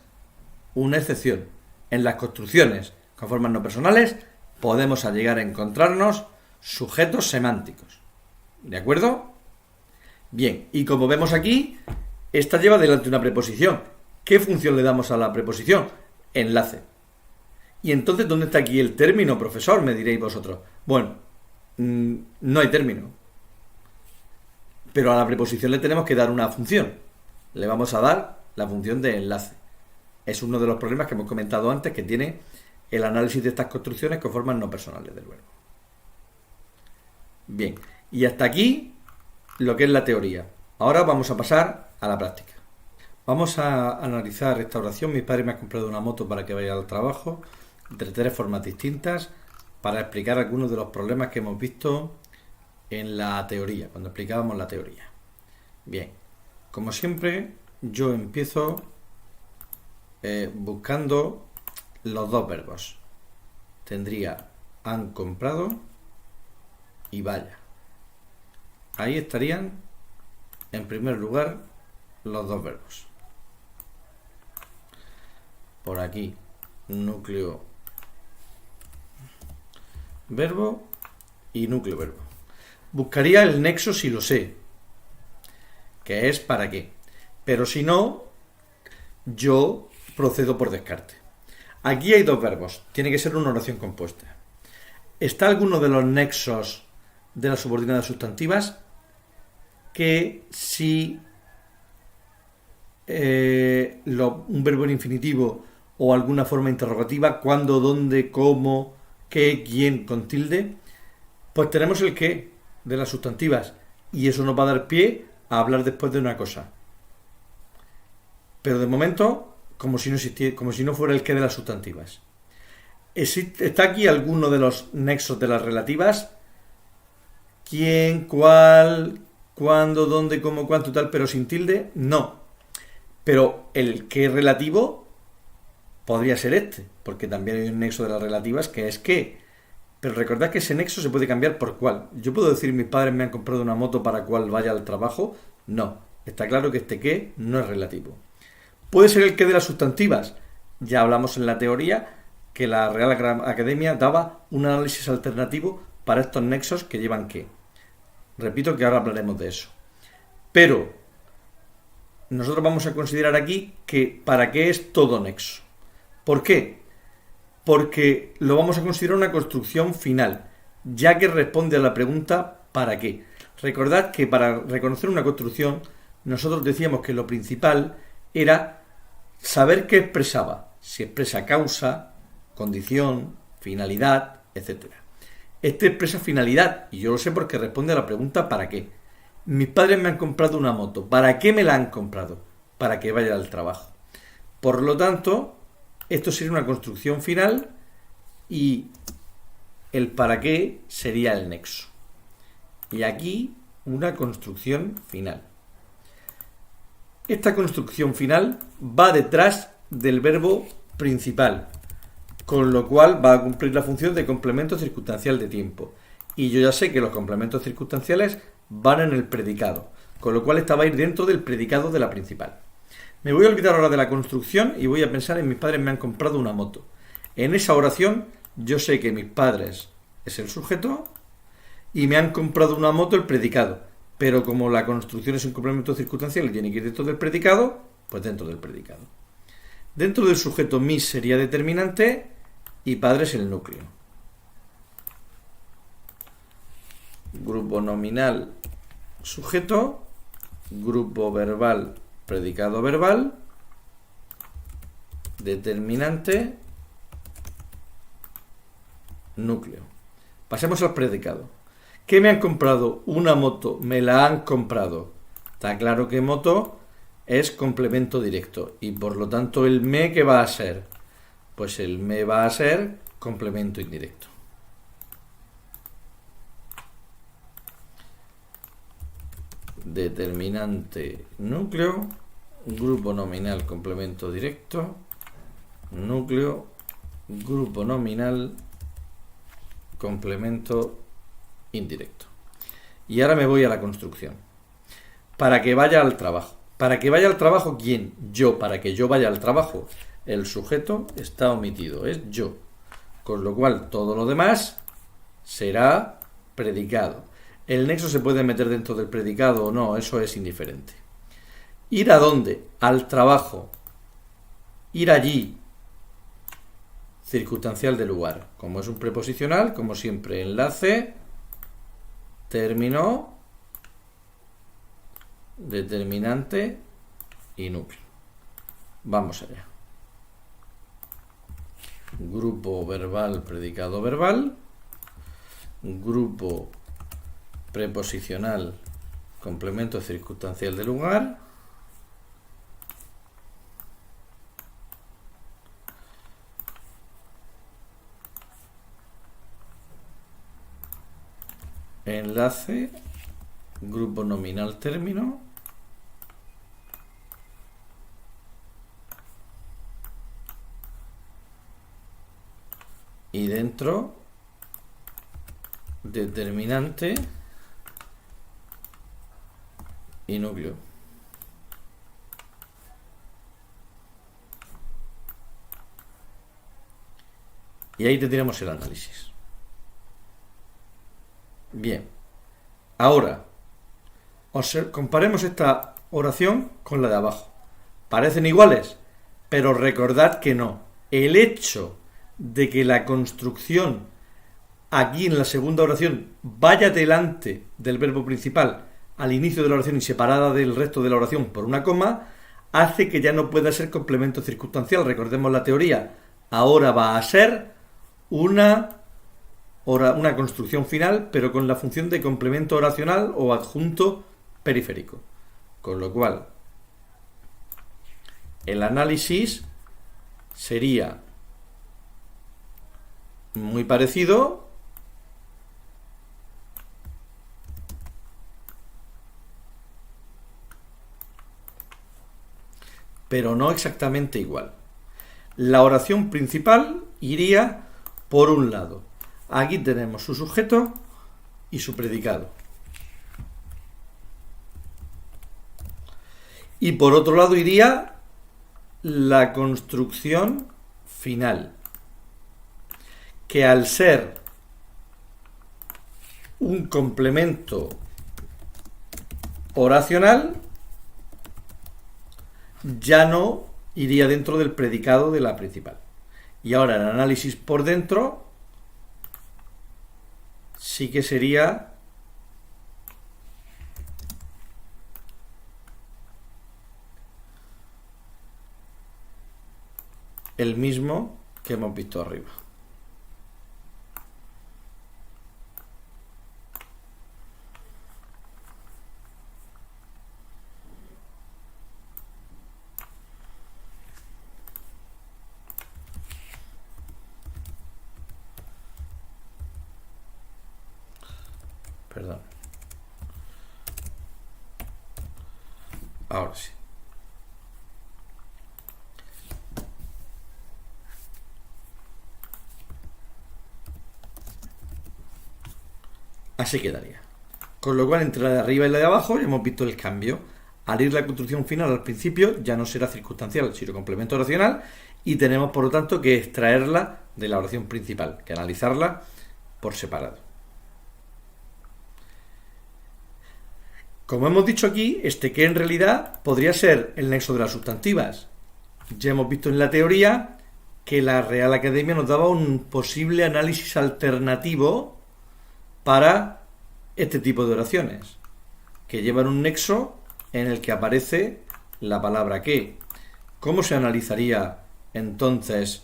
una excepción. En las construcciones con formas no personales podemos llegar a encontrarnos sujetos semánticos. ¿De acuerdo? Bien, y como vemos aquí, esta lleva delante una preposición ¿Qué función le damos a la preposición? Enlace. Y entonces, ¿dónde está aquí el término, profesor? Me diréis vosotros. Bueno, no hay término. Pero a la preposición le tenemos que dar una función. Le vamos a dar la función de enlace. Es uno de los problemas que hemos comentado antes que tiene el análisis de estas construcciones con formas no personales del verbo. Bien, y hasta aquí lo que es la teoría. Ahora vamos a pasar a la práctica. Vamos a analizar esta oración. Mi padre me ha comprado una moto para que vaya al trabajo, de 3 formas distintas, para explicar algunos de los problemas que hemos visto en la teoría, cuando explicábamos la teoría. Bien, como siempre, yo empiezo buscando los 2 verbos. Tendría han comprado y vaya. Ahí estarían, en primer lugar, los 2 verbos. Por aquí, núcleo verbo y núcleo verbo. Buscaría el nexo si lo sé, que es para qué. Pero si no, yo procedo por descarte. Aquí hay 2 verbos. Tiene que ser una oración compuesta. ¿Está alguno de los nexos de las subordinadas sustantivas? Que si un verbo en infinitivo o alguna forma interrogativa, cuándo, dónde, cómo, qué, quién, con tilde, pues tenemos el qué de las sustantivas y eso nos va a dar pie a hablar después de una cosa. Pero de momento, como si no existiera, como si no fuera el qué de las sustantivas. ¿Está aquí alguno de los nexos de las relativas? ¿Quién, cuál, cuándo, dónde, cómo, cuánto, tal, pero sin tilde? No. Pero el qué relativo podría ser este, porque también hay un nexo de las relativas que es qué. Pero recordad que ese nexo se puede cambiar por cuál. Yo puedo decir mis padres me han comprado una moto para cuál vaya al trabajo. No. Está claro que este qué no es relativo. ¿Puede ser el qué de las sustantivas? Ya hablamos en la teoría que la Real Academia daba un análisis alternativo para estos nexos que llevan qué. Repito que ahora hablaremos de eso. Pero nosotros vamos a considerar aquí que para qué es todo nexo. ¿Por qué? Porque lo vamos a considerar una construcción final, ya que responde a la pregunta ¿para qué? Recordad que para reconocer una construcción nosotros decíamos que lo principal era saber qué expresaba, si expresa causa, condición, finalidad, etc. Este expresa finalidad y yo lo sé porque responde a la pregunta ¿para qué? Mis padres me han comprado una moto. ¿Para qué me la han comprado? Para que vaya al trabajo. Por lo tanto, esto sería una construcción final y el para qué sería el nexo. Y aquí una construcción final. Esta construcción final va detrás del verbo principal, con lo cual va a cumplir la función de complemento circunstancial de tiempo. Y yo ya sé que los complementos circunstanciales van en el predicado, con lo cual esta va a ir dentro del predicado de la principal. Me voy a olvidar ahora de la construcción y voy a pensar en mis padres me han comprado una moto. En esa oración yo sé que mis padres es el sujeto y me han comprado una moto el predicado. Pero como la construcción es un complemento circunstancial y tiene que ir dentro del predicado, pues dentro del predicado. Dentro del sujeto mis sería determinante y padres el núcleo. Grupo nominal sujeto, grupo verbal predicado verbal, determinante, núcleo. Pasemos al predicado. ¿Qué me han comprado? Una moto. Me la han comprado. Está claro que moto es complemento directo y por lo tanto el me, ¿qué va a ser? Pues el me va a ser complemento indirecto. Determinante núcleo, grupo nominal complemento directo, núcleo, grupo nominal complemento indirecto. Y ahora me voy a la construcción. Para que vaya al trabajo. Para que vaya al trabajo, ¿quién? Yo. Para que yo vaya al trabajo, el sujeto está omitido, es yo. Con lo cual todo lo demás será predicado. ¿El nexo se puede meter dentro del predicado o no? Eso es indiferente. ¿Ir a dónde? Al trabajo. ir allí, circunstancial de lugar. Como es un preposicional, como siempre, enlace, término, determinante y núcleo. Vamos allá. Grupo verbal, predicado verbal. Grupo preposicional, complemento circunstancial de lugar. Enlace, grupo nominal término. Y dentro, determinante y núcleo. Y ahí tendríamos el análisis. Bien, ahora comparemos esta oración con la de abajo. Parecen iguales, pero recordad que no. El hecho de que la construcción aquí en la segunda oración vaya delante del verbo principal al inicio de la oración y separada del resto de la oración por una coma, hace que ya no pueda ser complemento circunstancial. Recordemos la teoría. Ahora va a ser una construcción final, pero con la función de complemento oracional o adjunto periférico. Con lo cual, el análisis sería muy parecido, pero no exactamente igual. La oración principal iría por un lado. Aquí tenemos su sujeto y su predicado. Y por otro lado iría la construcción final, que al ser un complemento oracional, ya no iría dentro del predicado de la principal. Y ahora el análisis por dentro sí que sería el mismo que hemos visto arriba. Perdón. Ahora sí. Así quedaría. Con lo cual, entre la de arriba y la de abajo ya hemos visto el cambio. Al ir la construcción final al principio ya no será circunstancial, sino complemento oracional, y tenemos por lo tanto que extraerla de la oración principal, que analizarla por separado. Como hemos dicho aquí, este que en realidad podría ser el nexo de las sustantivas. Ya hemos visto en la teoría que la Real Academia nos daba un posible análisis alternativo para este tipo de oraciones, que llevan un nexo en el que aparece la palabra que. ¿Cómo se analizaría entonces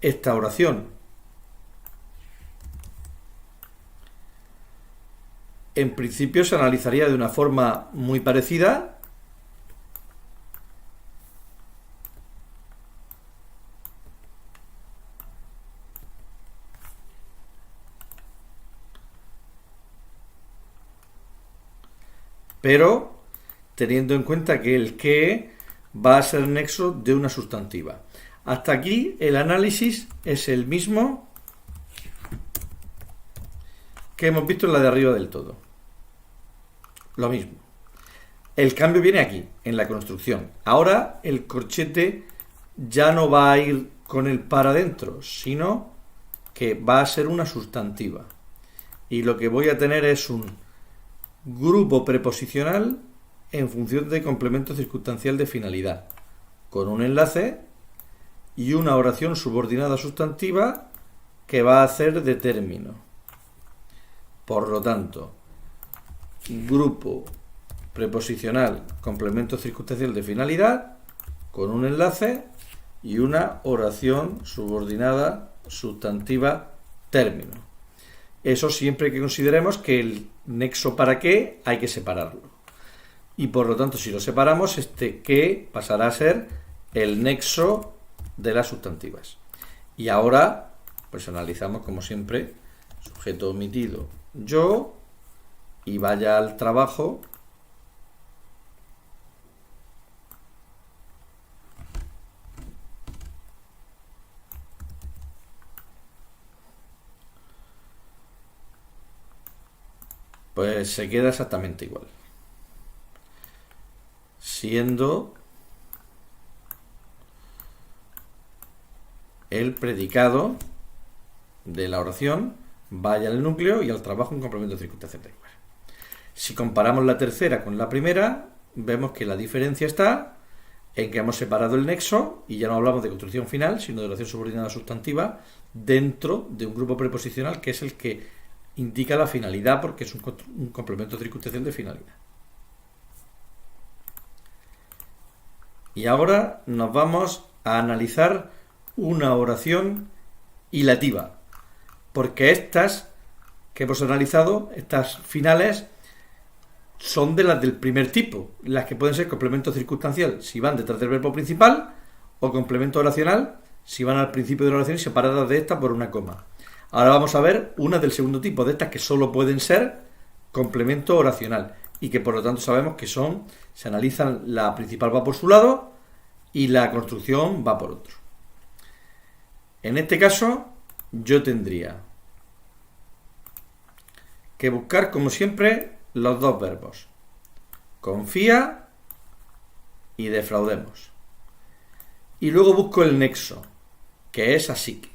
esta oración? En principio se analizaría de una forma muy parecida, pero teniendo en cuenta que el que va a ser nexo de una sustantiva. Hasta aquí el análisis es el mismo que hemos visto en la de arriba del todo. Lo mismo. El cambio viene aquí, en la construcción. Ahora el corchete ya no va a ir con el para adentro, sino que va a ser una sustantiva. Y lo que voy a tener es un grupo preposicional en función de complemento circunstancial de finalidad, con un enlace y una oración subordinada sustantiva que va a hacer de término. Por lo tanto, grupo preposicional complemento circunstancial de finalidad con un enlace y una oración subordinada sustantiva término. Eso siempre que consideremos que el nexo para qué hay que separarlo. Y por lo tanto, si lo separamos, este qué pasará a ser el nexo de las sustantivas. Y ahora, pues analizamos como siempre, sujeto omitido, yo, y vaya al trabajo. Pues se queda exactamente igual. Siendo el predicado de la oración vaya al núcleo y al trabajo un complemento circunstancial igual. Si comparamos la tercera con la primera, vemos que la diferencia está en que hemos separado el nexo y ya no hablamos de construcción final, sino de oración subordinada sustantiva dentro de un grupo preposicional que es el que indica la finalidad porque es un complemento circunstancial de finalidad. Y ahora nos vamos a analizar una oración hilativa, porque estas que hemos analizado, estas finales, son de las del primer tipo, las que pueden ser complemento circunstancial si van detrás del verbo principal o complemento oracional si van al principio de la oración y separadas de esta por una coma. Ahora vamos a ver unas del segundo tipo, de estas que solo pueden ser complemento oracional y que por lo tanto sabemos que se analizan, la principal va por su lado y la construcción va por otro. En este caso yo tendría que buscar como siempre los dos verbos, confía y defraudemos. Y luego busco el nexo, que es así que.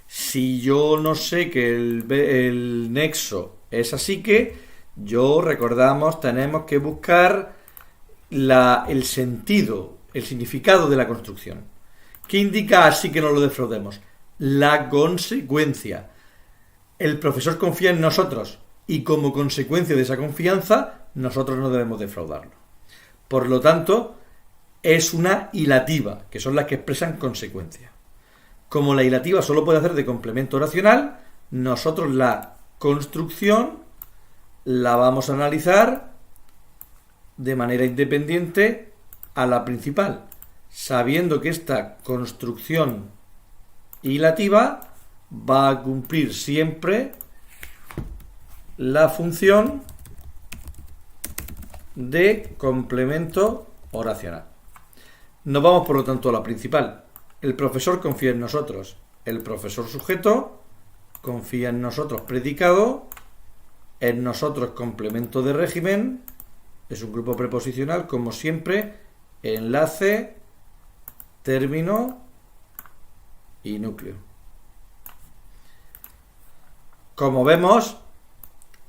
Si yo no sé que el nexo es así que, yo recordamos, tenemos que buscar el sentido, el significado de la construcción. ¿Qué indica así que no lo defraudemos? La consecuencia. El profesor confía en nosotros y como consecuencia de esa confianza, nosotros no debemos defraudarlo. Por lo tanto, es una hilativa, que son las que expresan consecuencia. Como la hilativa solo puede hacer de complemento oracional, nosotros la construcción la vamos a analizar de manera independiente a la principal, sabiendo que esta construcción hilativa va a cumplir siempre la función de complemento oracional. Nos vamos por lo tanto a la principal. El profesor confía en nosotros. El profesor sujeto confía en nosotros predicado. En nosotros complemento de régimen. Es un grupo preposicional como siempre. Enlace, término y núcleo. Como vemos,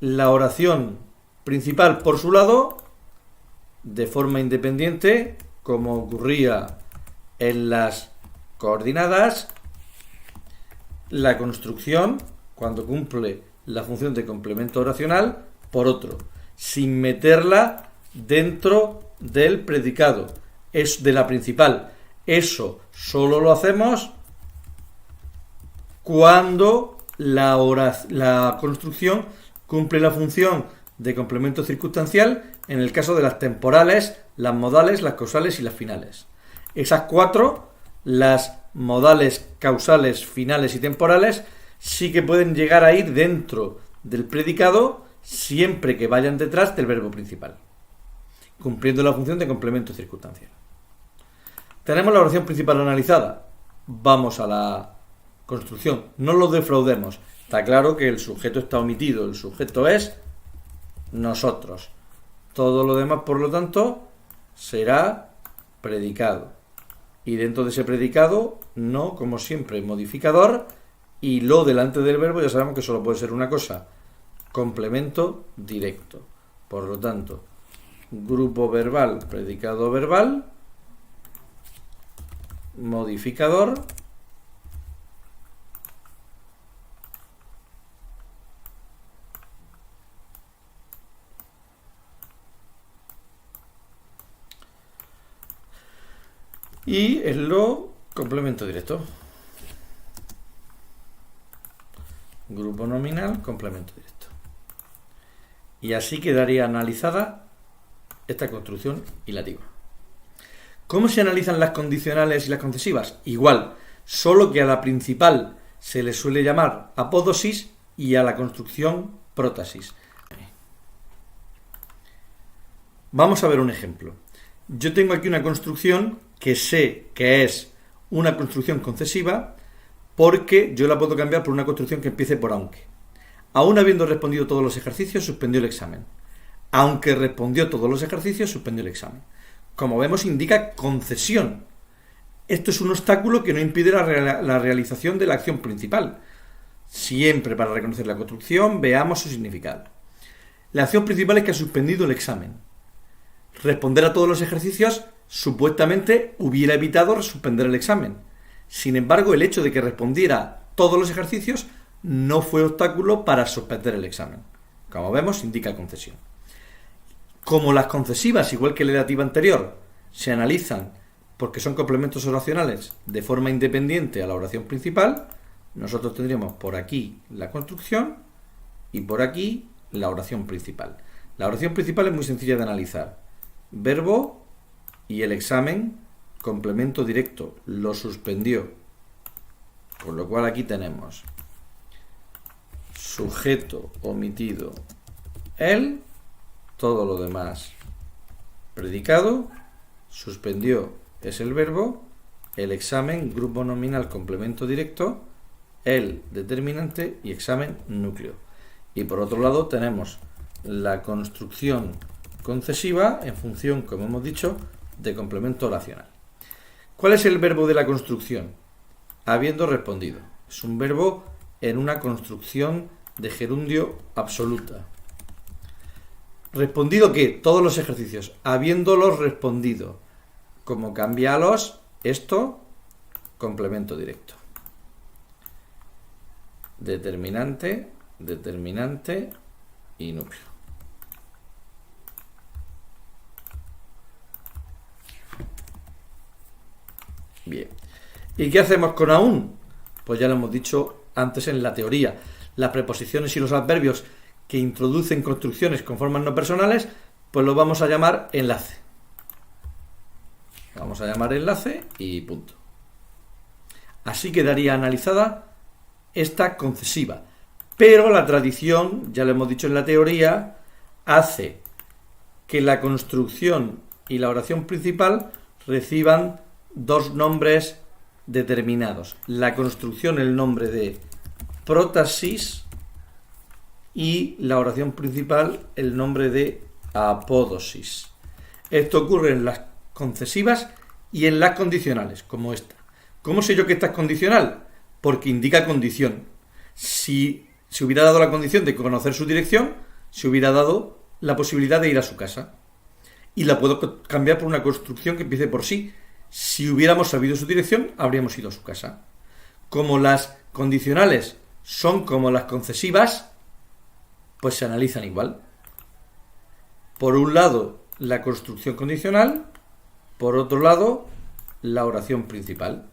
la oración principal por su lado, de forma independiente, como ocurría en las coordinadas, la construcción, cuando cumple la función de complemento oracional, por otro, sin meterla dentro del predicado, es de la principal. Eso solo lo hacemos cuando la construcción cumple la función de complemento circunstancial en el caso de las temporales, las modales, las causales y las finales. Esas cuatro, las modales, causales, finales y temporales, sí que pueden llegar a ir dentro del predicado siempre que vayan detrás del verbo principal, cumpliendo la función de complemento circunstancial. Tenemos la oración principal analizada. Vamos a la construcción. No lo defraudemos. Está claro que el sujeto está omitido. El sujeto es nosotros. Todo lo demás, por lo tanto, será predicado. Y dentro de ese predicado, no, como siempre, modificador. Y lo delante del verbo ya sabemos que solo puede ser una cosa. Complemento directo. Por lo tanto, grupo verbal, predicado verbal. modificador y el lo complemento directo. Grupo nominal, complemento directo. Y así quedaría analizada esta construcción hilativa. ¿Cómo se analizan las condicionales y las concesivas? Igual, solo que a la principal se le suele llamar apódosis y a la construcción prótasis. Vamos a ver un ejemplo. Yo tengo aquí una construcción que sé que es una construcción concesiva porque yo la puedo cambiar por una construcción que empiece por aunque. Aún habiendo respondido todos los ejercicios, suspendió el examen. Aunque respondió todos los ejercicios, suspendió el examen. Como vemos, indica concesión. Esto es un obstáculo que no impide la realización de la acción principal. Siempre para reconocer la construcción, veamos su significado. La acción principal es que ha suspendido el examen. Responder a todos los ejercicios supuestamente hubiera evitado suspender el examen. Sin embargo, el hecho de que respondiera todos los ejercicios no fue obstáculo para suspender el examen. Como vemos, indica concesión. Como las concesivas, igual que la dativa anterior, se analizan porque son complementos oracionales de forma independiente a la oración principal, nosotros tendríamos por aquí la construcción y por aquí la oración principal. La oración principal es muy sencilla de analizar. Verbo y el examen, complemento directo, lo suspendió. Con lo cual aquí tenemos sujeto omitido, él, todo lo demás predicado, suspendió es el verbo, el examen, grupo nominal, complemento directo, el determinante y examen núcleo. Y por otro lado tenemos la construcción concesiva en función, como hemos dicho, de complemento oracional. ¿Cuál es el verbo de la construcción? Habiendo respondido. Es un verbo en una construcción de gerundio absoluta. ¿Respondido qué? Todos los ejercicios. Habiéndolos respondido. Como cambia a los, esto, complemento directo. Determinante, determinante y núcleo. Bien. ¿Y qué hacemos con aún? Pues ya lo hemos dicho antes en la teoría. Las preposiciones y los adverbios que introducen construcciones con formas no personales, pues lo vamos a llamar enlace. Vamos a llamar enlace y punto. Así quedaría analizada esta concesiva. Pero la tradición, ya lo hemos dicho en la teoría, hace que la construcción y la oración principal reciban dos nombres determinados. La construcción, el nombre de prótasis, y la oración principal, el nombre de apódosis. Esto ocurre en las concesivas y en las condicionales, como esta. ¿Cómo sé yo que esta es condicional? Porque indica condición. Si se hubiera dado la condición de conocer su dirección, se hubiera dado la posibilidad de ir a su casa. Y la puedo cambiar por una construcción que empiece por sí. Si hubiéramos sabido su dirección, habríamos ido a su casa. Como las condicionales son como las concesivas, pues se analizan igual. Por un lado, la construcción condicional, por otro lado, la oración principal.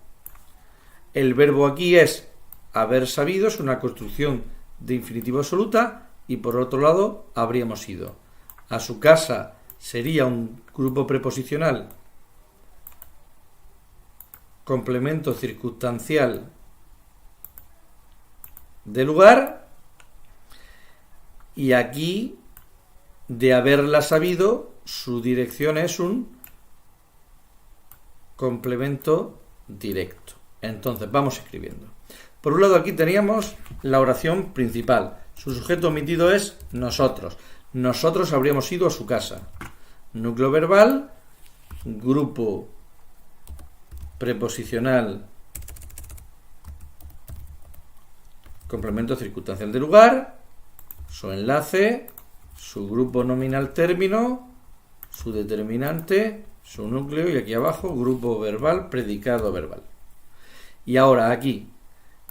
El verbo aquí es haber sabido, es una construcción de infinitivo absoluta, y por otro lado, habríamos ido. A su casa sería un grupo preposicional, complemento circunstancial de lugar, y aquí, de haberla sabido, su dirección es un complemento directo. Entonces, vamos escribiendo. Por un lado, aquí teníamos la oración principal. Su sujeto omitido es nosotros. Nosotros habríamos ido a su casa. Núcleo verbal, grupo preposicional, complemento circunstancial de lugar, su enlace, su grupo nominal término, su determinante, su núcleo, y aquí abajo grupo verbal, predicado verbal. Y ahora aquí,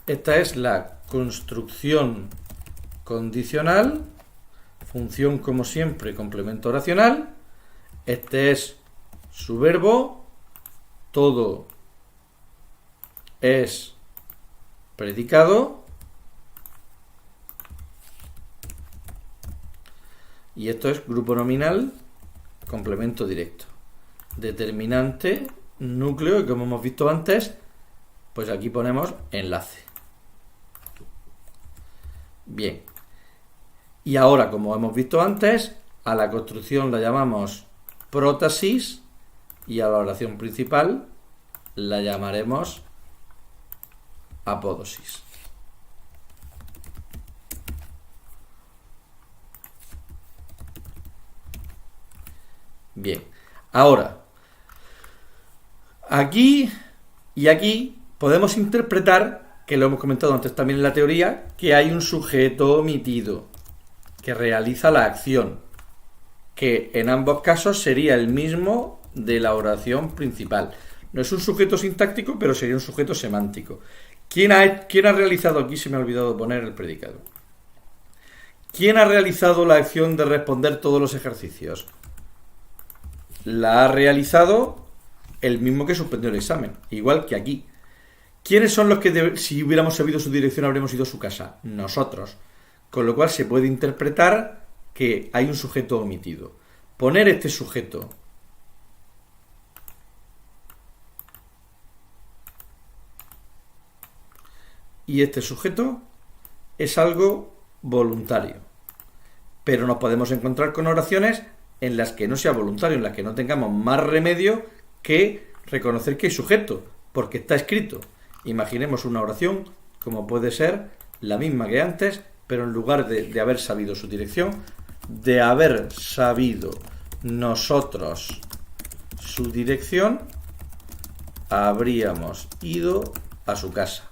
esta es la construcción condicional, función como siempre, complemento oracional. Este es su verbo, todo es predicado, y esto es grupo nominal, complemento directo. Determinante, núcleo, y como hemos visto antes, pues aquí ponemos enlace. Bien. Y ahora, como hemos visto antes, a la construcción la llamamos prótesis y a la oración principal la llamaremos apódosis. Bien. Ahora, aquí y aquí podemos interpretar, que lo hemos comentado antes también en la teoría, que hay un sujeto omitido que realiza la acción, que en ambos casos sería el mismo de la oración principal. No es un sujeto sintáctico, pero sería un sujeto semántico. ¿Quién ha realizado, aquí se me ha olvidado poner el predicado? ¿Quién ha realizado la acción de responder todos los ejercicios? La ha realizado el mismo que suspendió el examen, igual que aquí. ¿Quiénes son los que, si hubiéramos sabido su dirección, habríamos ido a su casa? Nosotros. Con lo cual se puede interpretar que hay un sujeto omitido. Poner este sujeto y este sujeto es algo voluntario. Pero nos podemos encontrar con oraciones en las que no sea voluntario, en las que no tengamos más remedio que reconocer que hay sujeto, porque está escrito. Imaginemos una oración como puede ser la misma que antes, pero en lugar de haber sabido su dirección, de haber sabido nosotros su dirección, habríamos ido a su casa.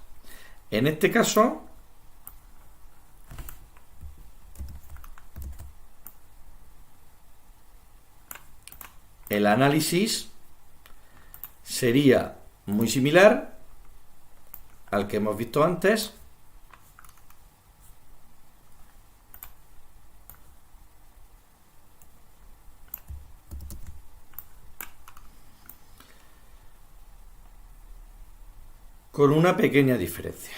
En este caso, el análisis sería muy similar al que hemos visto antes, con una pequeña diferencia.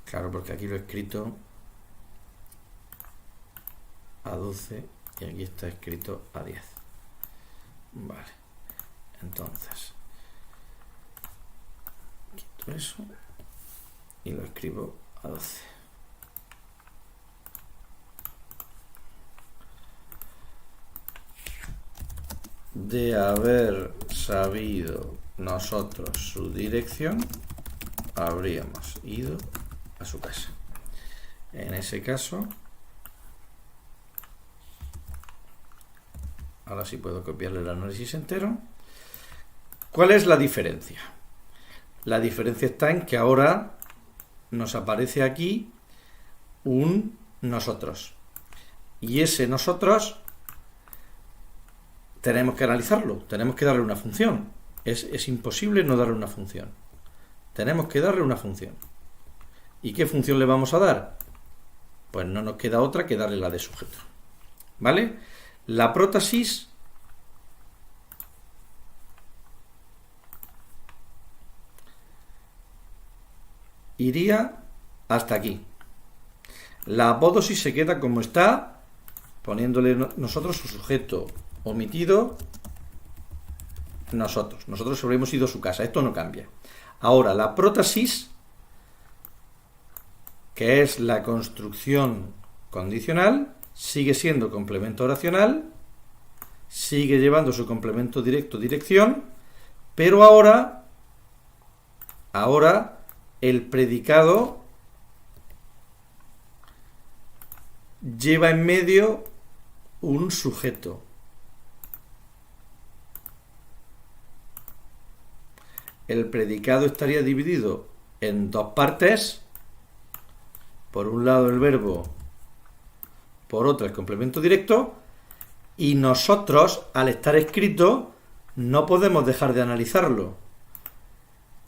Claro, porque aquí lo he escrito a 12 y aquí está escrito a 10. Vale. Entonces, quito eso y lo escribo a 12. De haber sabido nosotros su dirección, habríamos ido a su casa. En ese caso, ahora sí puedo copiarle el análisis entero. ¿Cuál es la diferencia? La diferencia está en que ahora nos aparece aquí un nosotros. Y ese nosotros tenemos que analizarlo, tenemos que darle una función. Es imposible no darle una función. Tenemos que darle una función. ¿Y qué función le vamos a dar? Pues no nos queda otra que darle la de sujeto. ¿Vale? La prótesis iría hasta aquí. La apódosis se queda como está, poniéndole nosotros su sujeto omitido, nosotros. Nosotros habríamos ido a su casa. Esto no cambia. Ahora, la prótesis, que es la construcción condicional, sigue siendo complemento oracional, sigue llevando su complemento directo, dirección, pero ahora el predicado lleva en medio un sujeto, el predicado estaría dividido en dos partes. Por un lado el verbo, por otro el complemento directo, y nosotros, al estar escrito, no podemos dejar de analizarlo.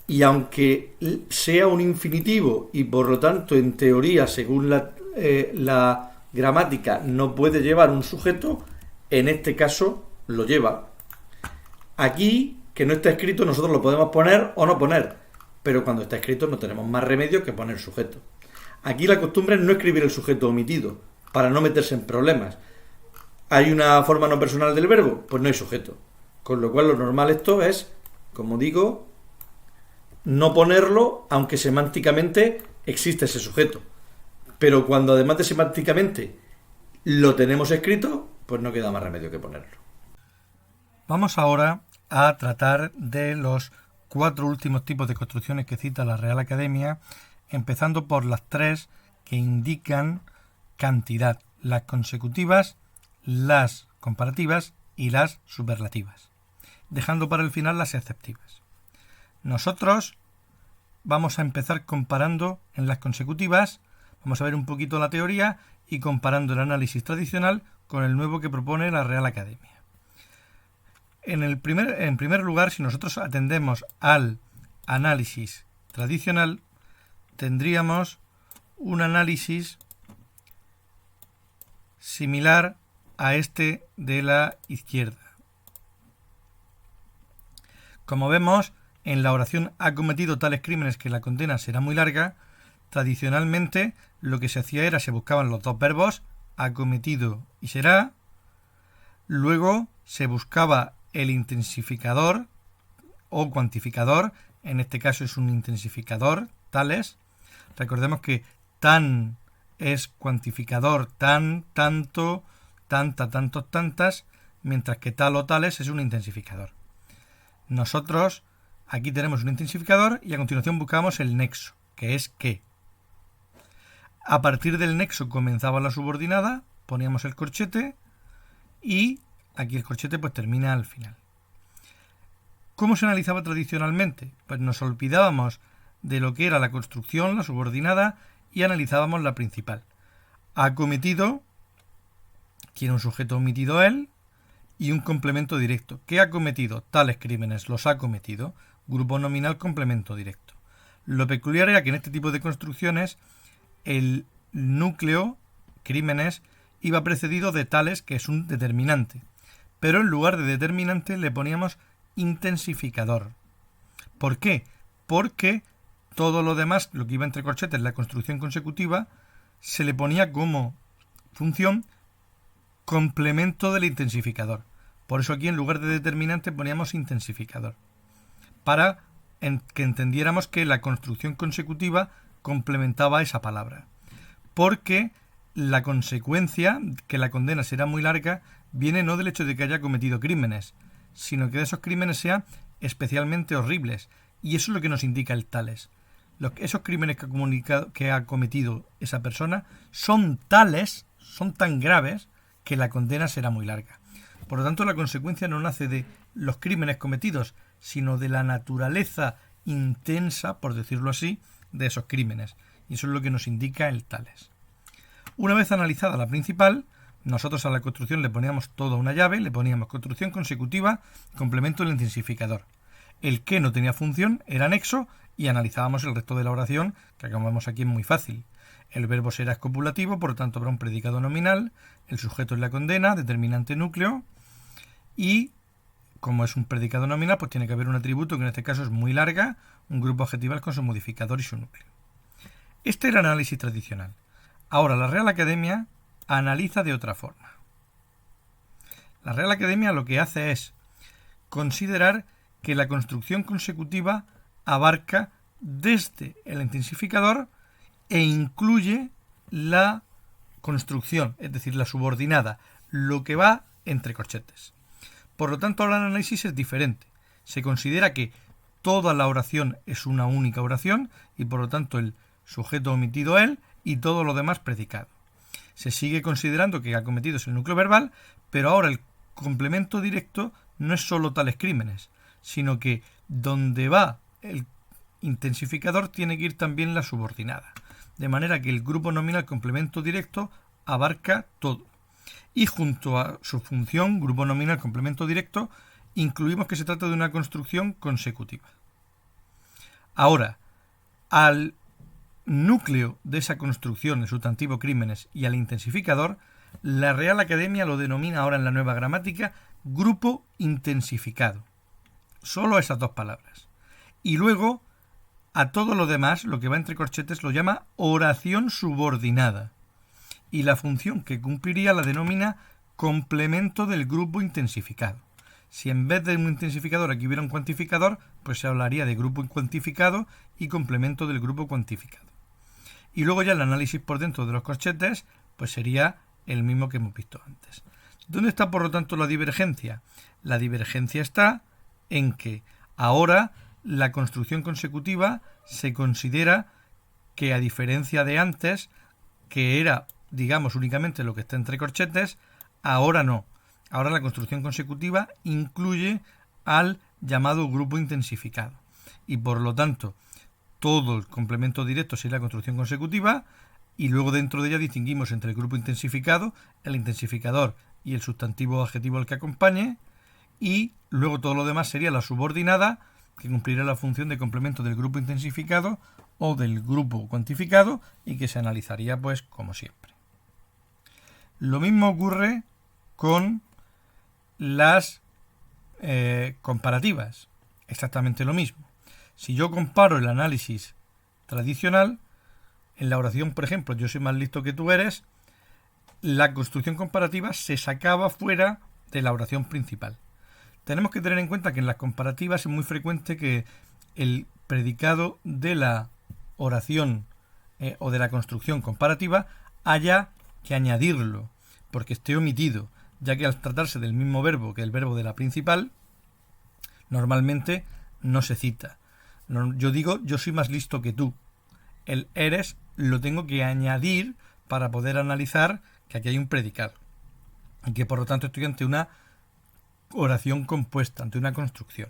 Y aunque sea un infinitivo y por lo tanto en teoría, según la gramática, no puede llevar un sujeto, en este caso lo lleva. Aquí, que no está escrito, nosotros lo podemos poner o no poner, pero cuando está escrito no tenemos más remedio que poner sujeto. Aquí la costumbre es no escribir el sujeto omitido, para no meterse en problemas. ¿Hay una forma no personal del verbo? Pues no hay sujeto. Con lo cual lo normal esto es, como digo, no ponerlo, aunque semánticamente existe ese sujeto. Pero cuando además de semánticamente lo tenemos escrito, pues no queda más remedio que ponerlo. Vamos ahora a tratar de los 4 últimos tipos de construcciones que cita la Real Academia, empezando por las 3 que indican cantidad: las consecutivas, las comparativas y las superlativas, dejando para el final las exceptivas. Nosotros vamos a empezar comparando en las consecutivas, vamos a ver un poquito la teoría y comparando el análisis tradicional con el nuevo que propone la Real Academia. En primer lugar, si nosotros atendemos al análisis tradicional, tendríamos un análisis similar a este de la izquierda. Como vemos, en la oración ha cometido tales crímenes que la condena será muy larga, tradicionalmente lo que se hacía era se buscaban los dos verbos, ha cometido y será, luego se buscaba el intensificador o cuantificador, en este caso es un intensificador, tales. Recordemos que tan es cuantificador, tan, tanto, tanta, tantos, tantas, mientras que tal o tales es un intensificador. Nosotros aquí tenemos un intensificador y a continuación buscamos el nexo, que es que. A partir del nexo comenzaba la subordinada, poníamos el corchete y aquí el corchete pues termina al final. ¿Cómo se analizaba tradicionalmente? Pues nos olvidábamos de lo que era la construcción, la subordinada, y analizábamos la principal. Ha cometido, tiene un sujeto omitido él y un complemento directo. ¿Qué ha cometido? Tales crímenes los ha cometido. Grupo nominal, complemento directo. Lo peculiar era que en este tipo de construcciones el núcleo, crímenes, iba precedido de tales, que es un determinante. Pero en lugar de determinante le poníamos intensificador. ¿Por qué? Porque todo lo demás, lo que iba entre corchetes, la construcción consecutiva, se le ponía como función complemento del intensificador. Por eso aquí en lugar de determinante poníamos intensificador, para que entendiéramos que la construcción consecutiva complementaba esa palabra. Porque la consecuencia, que la condena será muy larga, viene no del hecho de que haya cometido crímenes, sino que de esos crímenes sean especialmente horribles. Y eso es lo que nos indica el tales. Esos crímenes que ha cometido esa persona son tales, son tan graves, que la condena será muy larga. Por lo tanto, la consecuencia no nace de los crímenes cometidos, sino de la naturaleza intensa, por decirlo así, de esos crímenes. Y eso es lo que nos indica el tales. Una vez analizada la principal, nosotros a la construcción le poníamos toda una llave, le poníamos construcción consecutiva, complemento del intensificador. El que no tenía función era nexo y analizábamos el resto de la oración, que como vemos aquí es muy fácil. El verbo será escopulativo, por lo tanto habrá un predicado nominal, el sujeto es la condena, determinante núcleo, y como es un predicado nominal, pues tiene que haber un atributo que en este caso es muy larga, un grupo adjetival con su modificador y su núcleo. Este era el análisis tradicional. Ahora la Real Academia analiza de otra forma. La Real Academia lo que hace es considerar que la construcción consecutiva abarca desde el intensificador e incluye la construcción, es decir, la subordinada, lo que va entre corchetes. Por lo tanto, ahora el análisis es diferente. Se considera que toda la oración es una única oración y por lo tanto el sujeto omitido él y todo lo demás predicado. Se sigue considerando que ha cometido el núcleo verbal, pero ahora el complemento directo no es solo tales crímenes, sino que donde va el intensificador tiene que ir también la subordinada. De manera que el grupo nominal complemento directo abarca todo. Y junto a su función, grupo nominal complemento directo, incluimos que se trata de una construcción consecutiva. Ahora, al núcleo de esa construcción, el sustantivo crímenes, y al intensificador, la Real Academia lo denomina ahora en la nueva gramática grupo intensificado. Solo esas dos palabras. Y luego, a todo lo demás, lo que va entre corchetes, lo llama oración subordinada. Y la función que cumpliría la denomina complemento del grupo intensificado. Si en vez de un intensificador aquí hubiera un cuantificador, pues se hablaría de grupo cuantificado y complemento del grupo cuantificado. Y luego ya el análisis por dentro de los corchetes, pues sería el mismo que hemos visto antes. ¿Dónde está, por lo tanto, la divergencia? La divergencia está en que ahora la construcción consecutiva se considera que, a diferencia de antes, que era, digamos, únicamente lo que está entre corchetes, ahora no. Ahora la construcción consecutiva incluye al llamado grupo intensificado. Y por lo tanto, todo el complemento directo sería la construcción consecutiva, y luego dentro de ella distinguimos entre el grupo intensificado, el intensificador y el sustantivo adjetivo al que acompañe, y luego todo lo demás sería la subordinada, que cumplirá la función de complemento del grupo intensificado o del grupo cuantificado, y que se analizaría pues como siempre. Lo mismo ocurre con las comparativas, exactamente lo mismo. Si yo comparo el análisis tradicional, en la oración, por ejemplo, yo soy más listo que tú eres, la construcción comparativa se sacaba fuera de la oración principal. Tenemos que tener en cuenta que en las comparativas es muy frecuente que el predicado de la oración o de la construcción comparativa haya que añadirlo, porque esté omitido, ya que al tratarse del mismo verbo que el verbo de la principal, normalmente no se cita. Yo digo, yo soy más listo que tú. El eres lo tengo que añadir para poder analizar que aquí hay un predicado. Y que por lo tanto estoy ante una oración compuesta, ante una construcción.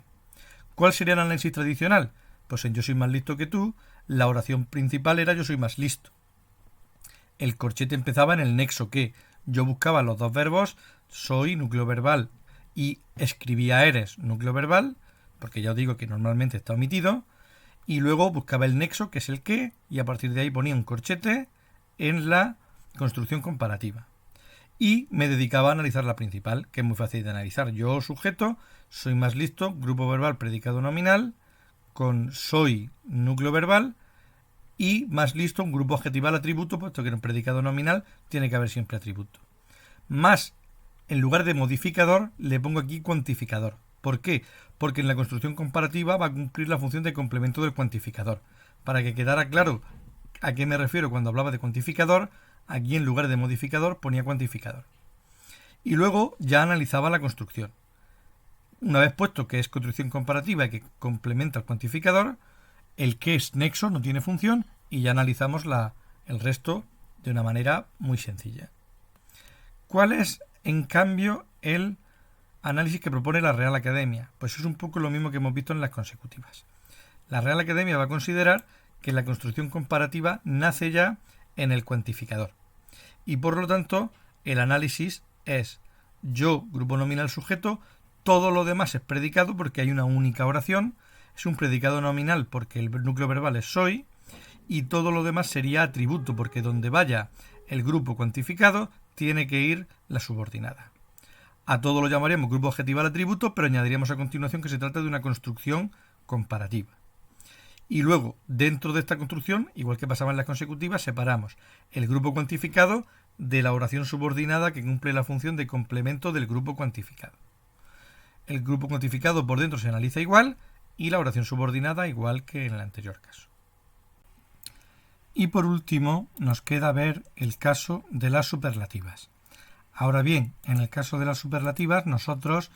¿Cuál sería el análisis tradicional? Pues en yo soy más listo que tú, la oración principal era yo soy más listo. El corchete empezaba en el nexo que. Yo buscaba los dos verbos soy, núcleo verbal, y escribía eres, núcleo verbal, porque ya os digo que normalmente está omitido, y luego buscaba el nexo, que es el que, y a partir de ahí ponía un corchete en la construcción comparativa. Y me dedicaba a analizar la principal, que es muy fácil de analizar. Yo, sujeto, soy más listo, grupo verbal, predicado nominal, con soy, núcleo verbal, y más listo, un grupo adjetival atributo, puesto que en un predicado nominal tiene que haber siempre atributo. Más, en lugar de modificador, le pongo aquí cuantificador. ¿Por qué? Porque en la construcción comparativa va a cumplir la función de complemento del cuantificador. Para que quedara claro a qué me refiero cuando hablaba de cuantificador, aquí en lugar de modificador ponía cuantificador. Y luego ya analizaba la construcción. Una vez puesto que es construcción comparativa y que complementa el cuantificador, el que es nexo no tiene función y ya analizamos el resto de una manera muy sencilla. ¿Cuál es, en cambio, el análisis que propone la Real Academia? Pues es un poco lo mismo que hemos visto en las consecutivas. La Real Academia va a considerar que la construcción comparativa nace ya en el cuantificador. Y por lo tanto, el análisis es yo, grupo nominal sujeto, todo lo demás es predicado porque hay una única oración, es un predicado nominal porque el núcleo verbal es soy, y todo lo demás sería atributo porque donde vaya el grupo cuantificado tiene que ir la subordinada. A todo lo llamaríamos grupo adjetival atributo, pero añadiríamos a continuación que se trata de una construcción comparativa. Y luego, dentro de esta construcción, igual que pasaba en las consecutivas, separamos el grupo cuantificado de la oración subordinada que cumple la función de complemento del grupo cuantificado. El grupo cuantificado por dentro se analiza igual y la oración subordinada igual que en el anterior caso. Y por último, nos queda ver el caso de las superlativas. Ahora bien, en el caso de las superlativas, nosotros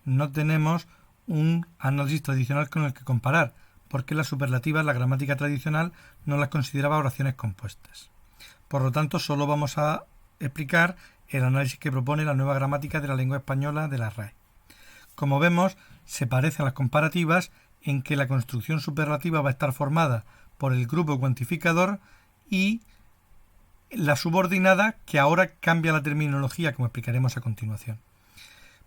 no tenemos un análisis tradicional con el que comparar, porque las superlativas, la gramática tradicional, no las consideraba oraciones compuestas. Por lo tanto, solo vamos a explicar el análisis que propone la nueva gramática de la lengua española de la RAE. Como vemos, se parece a las comparativas en que la construcción superlativa va a estar formada por el grupo cuantificador y la subordinada, que ahora cambia la terminología, como explicaremos a continuación.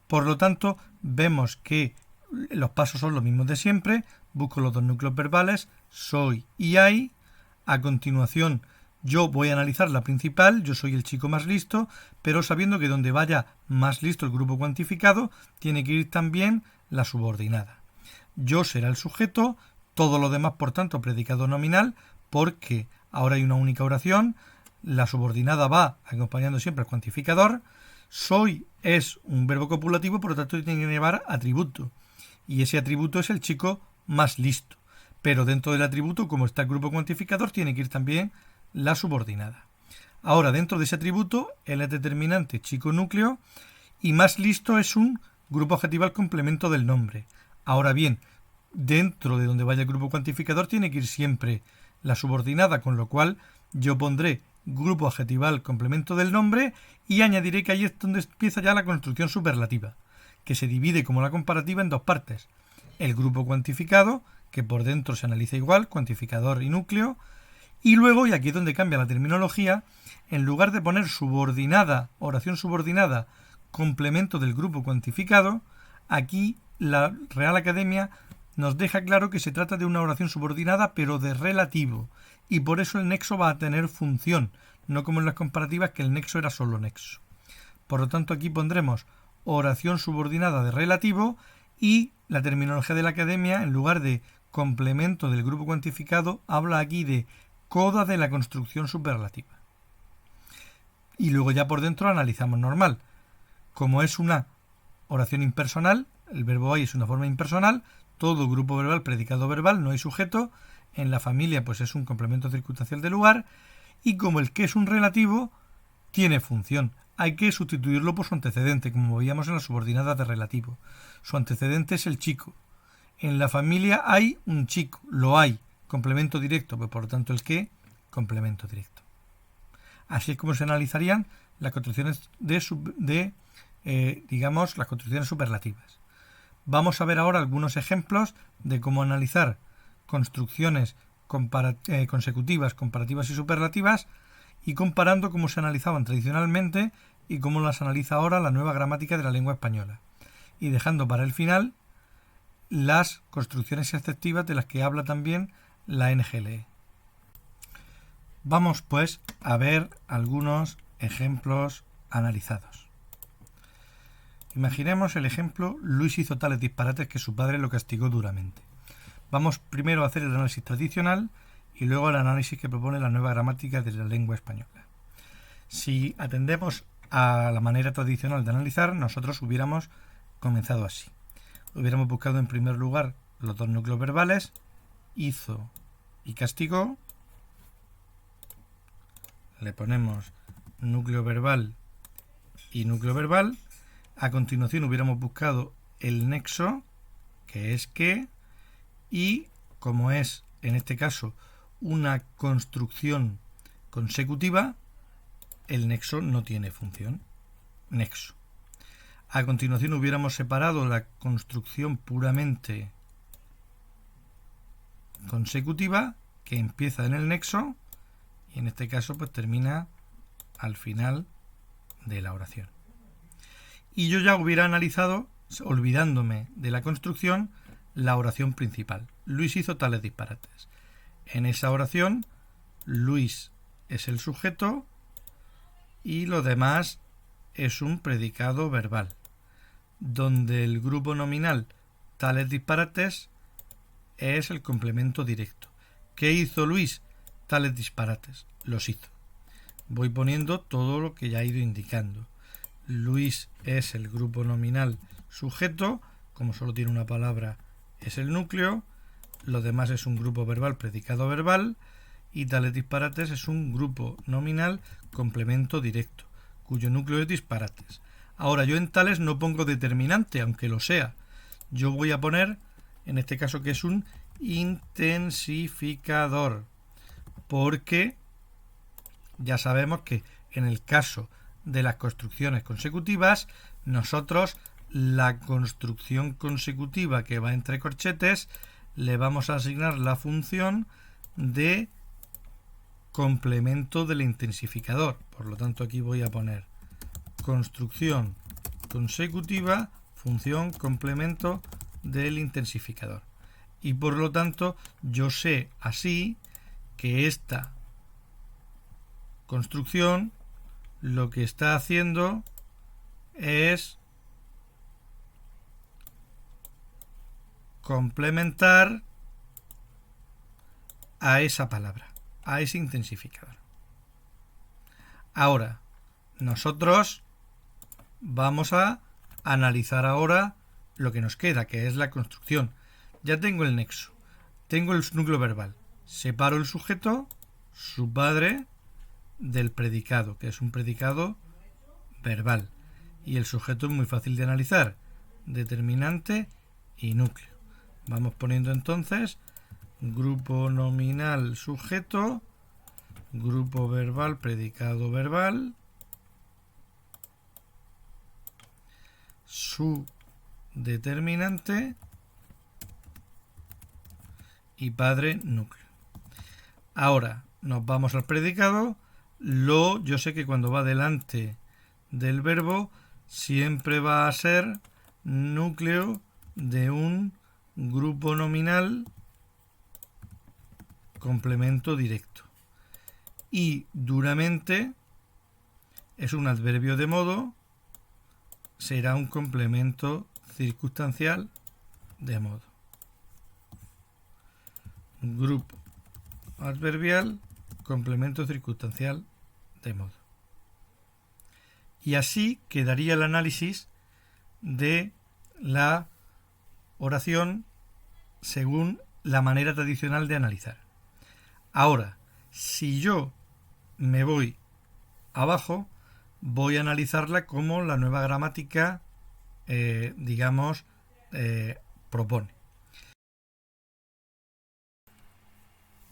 Por lo tanto, vemos que los pasos son los mismos de siempre. Busco los dos núcleos verbales, soy y hay. A continuación, yo voy a analizar la principal, yo soy el chico más listo, pero sabiendo que donde vaya más listo el grupo cuantificado, tiene que ir también la subordinada. Yo será el sujeto, todo lo demás, por tanto, predicado nominal, porque ahora hay una única oración, la subordinada va acompañando siempre al cuantificador, soy es un verbo copulativo, por lo tanto tiene que llevar atributo, y ese atributo es el chico más listo, pero dentro del atributo, como está el grupo cuantificador, tiene que ir también la subordinada. Ahora, dentro de ese atributo, él es determinante chico núcleo, y más listo es un grupo adjetival complemento del nombre. Ahora bien, dentro de donde vaya el grupo cuantificador tiene que ir siempre la subordinada, con lo cual yo pondré grupo adjetival complemento del nombre y añadiré que ahí es donde empieza ya la construcción superlativa, que se divide como la comparativa en dos partes. El grupo cuantificado, que por dentro se analiza igual, cuantificador y núcleo, y luego, y aquí es donde cambia la terminología, en lugar de poner subordinada, oración subordinada, complemento del grupo cuantificado, aquí la Real Academia nos deja claro que se trata de una oración subordinada pero de relativo, y por eso el nexo va a tener función, no como en las comparativas que el nexo era solo nexo. Por lo tanto, aquí pondremos oración subordinada de relativo y la terminología de la Academia, en lugar de complemento del grupo cuantificado, habla aquí de coda de la construcción superlativa. Y luego ya por dentro analizamos normal. Como es una oración impersonal, el verbo hay es una forma impersonal, todo grupo verbal, predicado verbal, no hay sujeto, en la familia pues es un complemento circunstancial de lugar, y como el que es un relativo, tiene función. Hay que sustituirlo por su antecedente, como veíamos en la subordinada de relativo. Su antecedente es el chico. En la familia hay un chico, lo hay, complemento directo, pues por lo tanto el que, complemento directo. Así es como se analizarían las construcciones las construcciones superlativas. Vamos a ver ahora algunos ejemplos de cómo analizar construcciones consecutivas, comparativas y superlativas, y comparando cómo se analizaban tradicionalmente y cómo las analiza ahora la nueva gramática de la lengua española, y dejando para el final las construcciones exceptivas de las que habla también la NGLE. Vamos pues a ver algunos ejemplos analizados. Imaginemos el ejemplo: Luis hizo tales disparates que su padre lo castigó duramente. Vamos primero a hacer el análisis tradicional y luego el análisis que propone la nueva gramática de la lengua española. Si atendemos a la manera tradicional de analizar, nosotros hubiéramos comenzado así. Hubiéramos buscado en primer lugar los dos núcleos verbales, hizo y castigó. Le ponemos núcleo verbal y núcleo verbal. A continuación hubiéramos buscado el nexo, que es que, y como es en este caso una construcción consecutiva, el nexo no tiene función. Nexo. A continuación hubiéramos separado la construcción puramente consecutiva, que empieza en el nexo y en este caso pues termina al final de la oración. Y yo ya hubiera analizado, olvidándome de la construcción, la oración principal. Luis hizo tales disparates. En esa oración, Luis es el sujeto y lo demás es un predicado verbal, donde el grupo nominal tales disparates es el complemento directo. ¿Qué hizo Luis? Tales disparates. Los hizo. Voy poniendo todo lo que ya he ido indicando. Luis es el grupo nominal sujeto, como solo tiene una palabra, es el núcleo. Lo demás es un grupo verbal, predicado verbal, y tales disparates es un grupo nominal complemento directo, cuyo núcleo es disparates. Ahora, yo en tales no pongo determinante, aunque lo sea. Yo voy a poner, en este caso, que es un intensificador, porque ya sabemos que en el caso de las construcciones consecutivas, nosotros la construcción consecutiva que va entre corchetes le vamos a asignar la función de complemento del intensificador. Por lo tanto, aquí voy a poner construcción consecutiva, función complemento del intensificador. Y por lo tanto, yo sé así que esta construcción lo que está haciendo es complementar a esa palabra, a ese intensificador. Ahora, nosotros vamos a analizar ahora lo que nos queda, que es la construcción. Ya tengo el nexo, tengo el núcleo verbal, separo el sujeto, su padre, del predicado, que es un predicado verbal. Y el sujeto es muy fácil de analizar, determinante y núcleo. Vamos poniendo entonces grupo nominal sujeto, grupo verbal predicado verbal, su determinante y padre núcleo. Ahora nos vamos al predicado. Yo sé que cuando va delante del verbo siempre va a ser núcleo de un grupo nominal complemento directo. Y duramente es un adverbio de modo, será un complemento circunstancial de modo. Grupo adverbial, complemento circunstancial de modo. Y así quedaría el análisis de la oración según la manera tradicional de analizar. Ahora, si yo me voy abajo, voy a analizarla como la nueva gramática, propone.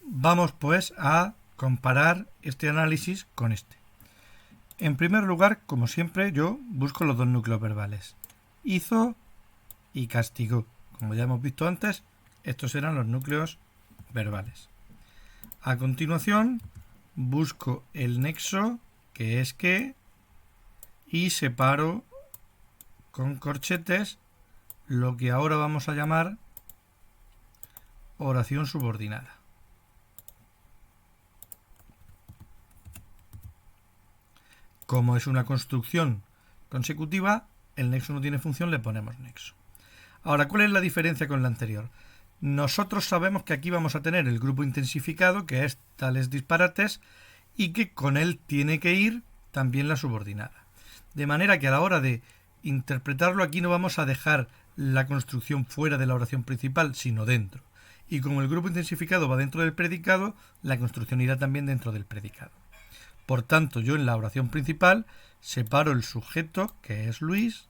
Vamos pues a comparar este análisis con este. En primer lugar, como siempre, yo busco los dos núcleos verbales. Hizo y castigó. Como ya hemos visto antes, estos eran los núcleos verbales. A continuación, busco el nexo, que es que, y separo con corchetes lo que ahora vamos a llamar oración subordinada. Como es una construcción consecutiva, el nexo no tiene función, le ponemos nexo. Ahora, ¿cuál es la diferencia con la anterior? Nosotros sabemos que aquí vamos a tener el grupo intensificado, que es tales disparates, y que con él tiene que ir también la subordinada. De manera que a la hora de interpretarlo aquí no vamos a dejar la construcción fuera de la oración principal, sino dentro. Y como el grupo intensificado va dentro del predicado, la construcción irá también dentro del predicado. Por tanto, yo en la oración principal separo el sujeto, que es Luis,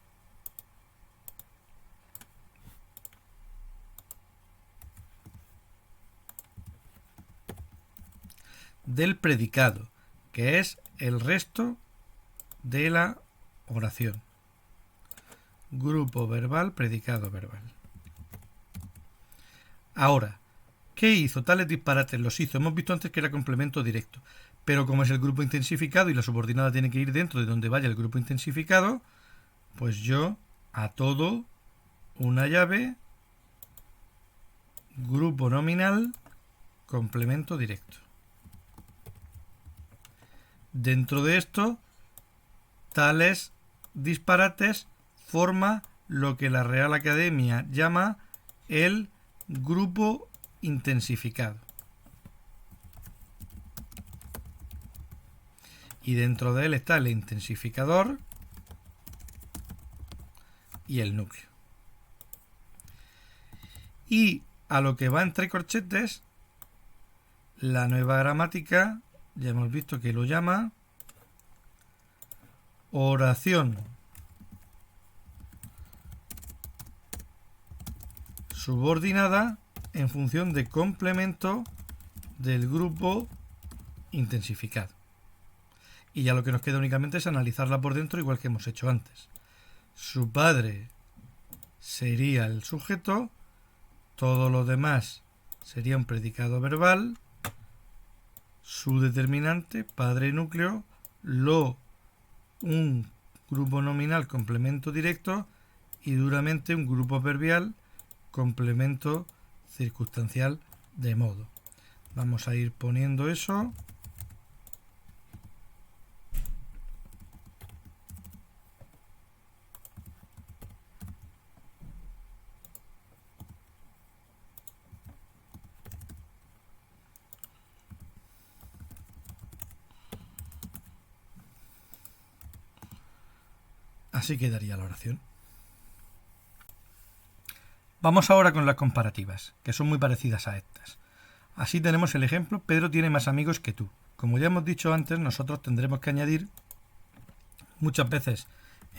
del predicado, que es el resto de la oración. Grupo verbal, predicado verbal. Ahora, ¿qué hizo? Tales disparates los hizo. Hemos visto antes que era complemento directo. Pero como es el grupo intensificado y la subordinada tiene que ir dentro de donde vaya el grupo intensificado, pues yo a todo una llave, grupo nominal, complemento directo. Dentro de esto, tales disparates forma lo que la Real Academia llama el grupo intensificado. Y dentro de él está el intensificador y el núcleo. Y a lo que va entre corchetes, la nueva gramática, ya hemos visto que lo llama oración subordinada en función de complemento del grupo intensificado. Y ya lo que nos queda únicamente es analizarla por dentro, igual que hemos hecho antes. Su padre sería el sujeto, Todo lo demás sería un predicado verbal, su determinante, padre núcleo, lo, un grupo nominal complemento directo y duramente un grupo adverbial complemento circunstancial de modo. Vamos a ir poniendo eso. Así quedaría la oración. Vamos ahora con las comparativas, que son muy parecidas a estas. Así tenemos el ejemplo, Pedro tiene más amigos que tú. Como ya hemos dicho antes, nosotros tendremos que añadir muchas veces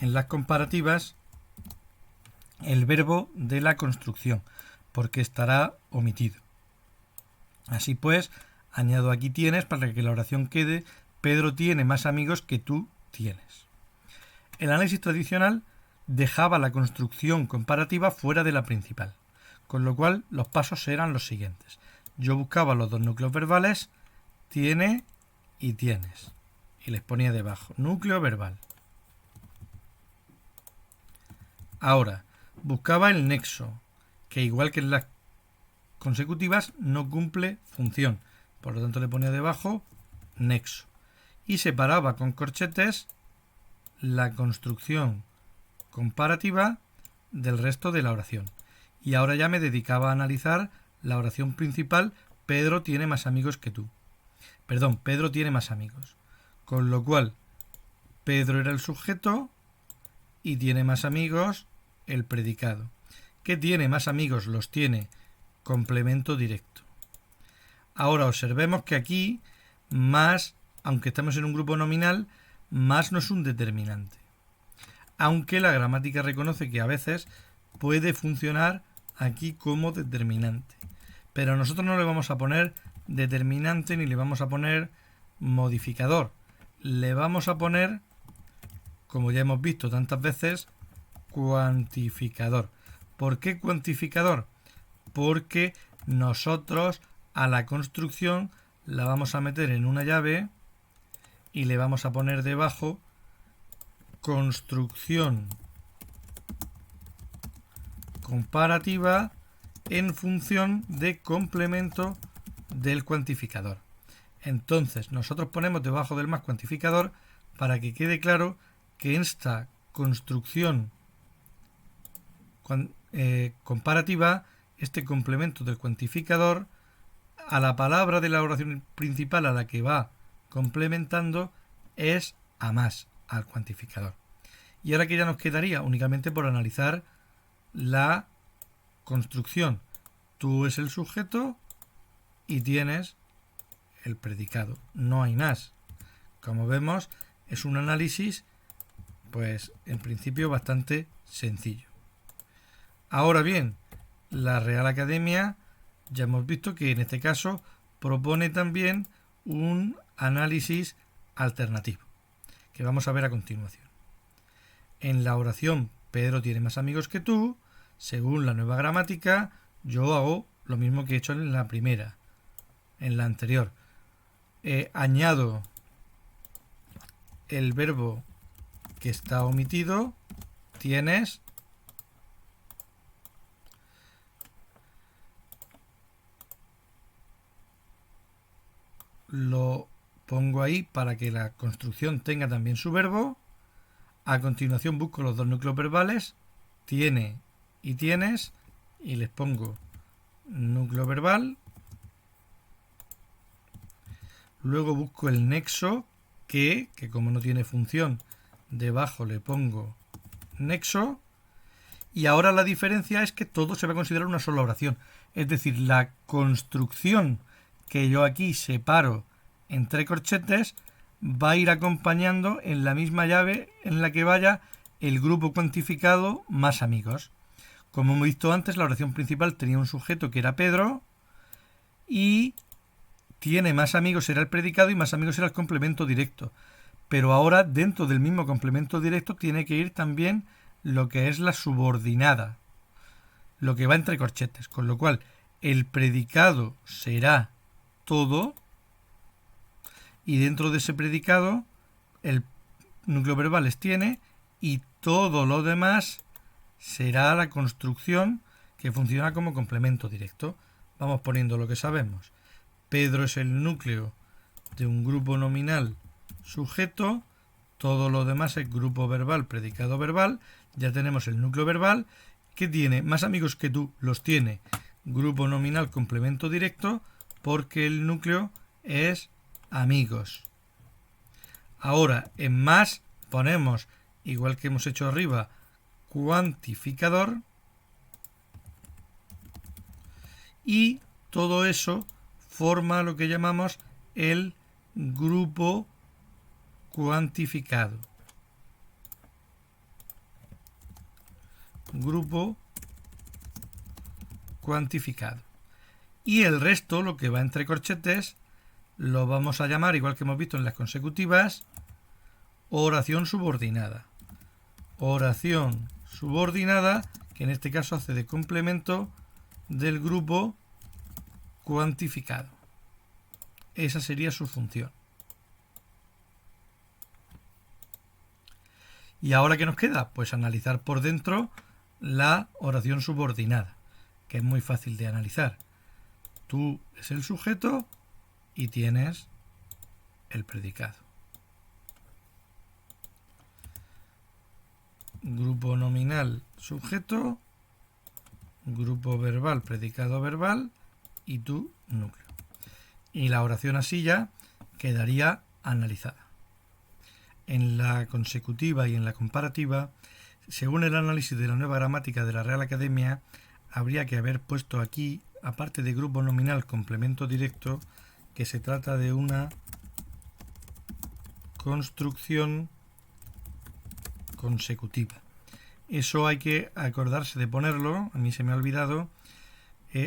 en las comparativas el verbo de la construcción, porque estará omitido. Así pues, añado aquí tienes para que la oración quede Pedro tiene más amigos que tú tienes. El análisis tradicional dejaba la construcción comparativa fuera de la principal, con lo cual los pasos eran los siguientes. Yo buscaba los dos núcleos verbales, tiene y tienes, y les ponía debajo, núcleo verbal. Ahora, buscaba el nexo, que igual que en las consecutivas no cumple función, por lo tanto le ponía debajo nexo, y separaba con corchetes la construcción comparativa del resto de la oración. Y ahora ya me dedicaba a analizar la oración principal, Pedro tiene más amigos que tú. Perdón, Pedro tiene más amigos. Con lo cual, Pedro era el sujeto y tiene más amigos el predicado. ¿Qué tiene más amigos? Los tiene complemento directo. Ahora observemos que aquí más, aunque estamos en un grupo nominal, más no es un determinante. Aunque la gramática reconoce que a veces puede funcionar aquí como determinante. Pero nosotros no le vamos a poner determinante ni le vamos a poner modificador. Le vamos a poner, como ya hemos visto tantas veces, cuantificador. ¿Por qué cuantificador? Porque nosotros a la construcción la vamos a meter en una llave y le vamos a poner debajo construcción comparativa en función de complemento del cuantificador. Entonces nosotros ponemos debajo del más cuantificador para que quede claro que esta construcción comparativa, este complemento del cuantificador, a la palabra de la oración principal a la que va complementando es a más, al cuantificador. Y ahora que ya nos quedaría únicamente por analizar la construcción. Tú es el sujeto y tienes el predicado. No hay más. Como vemos, es un análisis, pues en principio bastante sencillo. Ahora bien, la Real Academia ya hemos visto que en este caso propone también un análisis alternativo, que vamos a ver a continuación. En la oración Pedro tiene más amigos que tú, según la nueva gramática, yo hago lo mismo que he hecho en la primera, en la anterior. Añado el verbo que está omitido, tienes, lo pongo ahí para que la construcción tenga también su verbo. A continuación busco los dos núcleos verbales, tiene y tienes, y les pongo núcleo verbal. Luego busco el nexo, que como no tiene función, debajo le pongo nexo. Y ahora la diferencia es que todo se va a considerar una sola oración. Es decir, la construcción que yo aquí separo entre corchetes va a ir acompañando en la misma llave en la que vaya el grupo cuantificado más amigos. Como hemos visto antes, la oración principal tenía un sujeto que era Pedro y tiene más amigos era el predicado y más amigos era el complemento directo. Pero ahora dentro del mismo complemento directo tiene que ir también lo que es la subordinada. lo que va entre corchetes, con lo cual el predicado será todo y dentro de ese predicado el núcleo verbales tiene y todo lo demás será la construcción que funciona como complemento directo. Vamos poniendo lo que sabemos. Pedro es el núcleo de un grupo nominal sujeto, todo lo demás es grupo verbal, predicado verbal. Ya tenemos el núcleo verbal que tiene más amigos que tú, los tiene grupo nominal complemento directo porque el núcleo es amigos. Ahora en más ponemos, igual que hemos hecho arriba, cuantificador y todo eso forma lo que llamamos el grupo cuantificado. Grupo cuantificado. Y el resto, lo que va entre corchetes, lo vamos a llamar, igual que hemos visto en las consecutivas, oración subordinada. Oración subordinada, que en este caso hace de complemento del grupo cuantificado. Esa sería su función. ¿Y ahora qué nos queda? Pues analizar por dentro la oración subordinada, que es muy fácil de analizar. Tú es el sujeto y tienes el predicado. Grupo nominal sujeto, grupo verbal, predicado verbal y tu núcleo. Y la oración así ya quedaría analizada. En la consecutiva y en la comparativa, según el análisis de la nueva gramática de la Real Academia, habría que haber puesto aquí, aparte de grupo nominal complemento directo, que se trata de una construcción consecutiva. Eso hay que acordarse de ponerlo, a mí se me ha olvidado.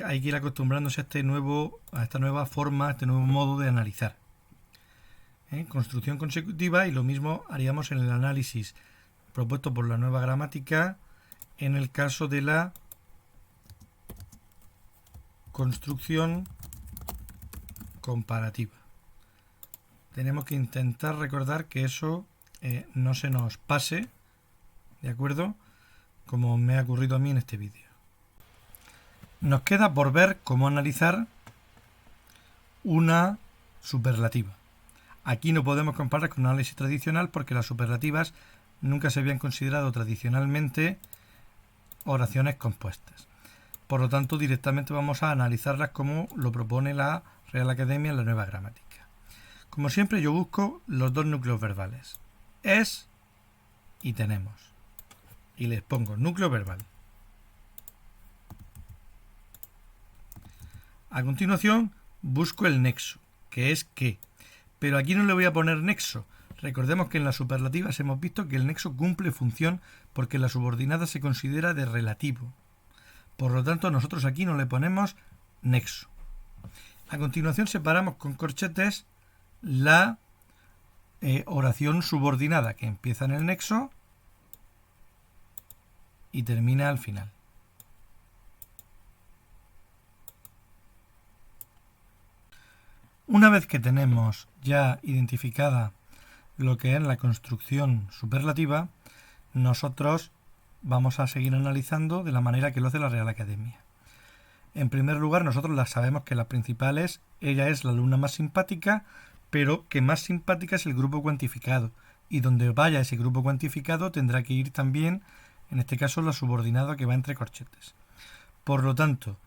Hay que ir acostumbrándose a esta nueva forma, a este nuevo modo de analizar. Construcción consecutiva, y lo mismo haríamos en el análisis propuesto por la nueva gramática en el caso de la construcción comparativa. Tenemos que intentar recordar que eso no se nos pase, ¿de acuerdo? Como me ha ocurrido a mí en este vídeo. Nos queda por ver cómo analizar una superlativa. Aquí no podemos comparar con un análisis tradicional porque las superlativas nunca se habían considerado tradicionalmente oraciones compuestas. Por lo tanto, directamente vamos a analizarlas como lo propone la Real Academia en la nueva gramática. Como siempre, yo busco los dos núcleos verbales. Es y tenemos. Y les pongo núcleo verbal. A continuación, busco el nexo, que es que. Pero aquí no le voy a poner nexo. Recordemos que en las superlativas hemos visto que el nexo cumple función porque la subordinada se considera de relativo. Por lo tanto, nosotros aquí no le ponemos nexo. A continuación separamos con corchetes la oración subordinada que empieza en el nexo y termina al final. Una vez que tenemos ya identificada lo que es la construcción superlativa, nosotros vamos a seguir analizando de la manera que lo hace la Real Academia. En primer lugar, nosotros sabemos que la principal es, ella es la alumna más simpática, pero que más simpática es el grupo cuantificado. Y donde vaya ese grupo cuantificado tendrá que ir también, en este caso, la subordinada que va entre corchetes. Por lo tanto,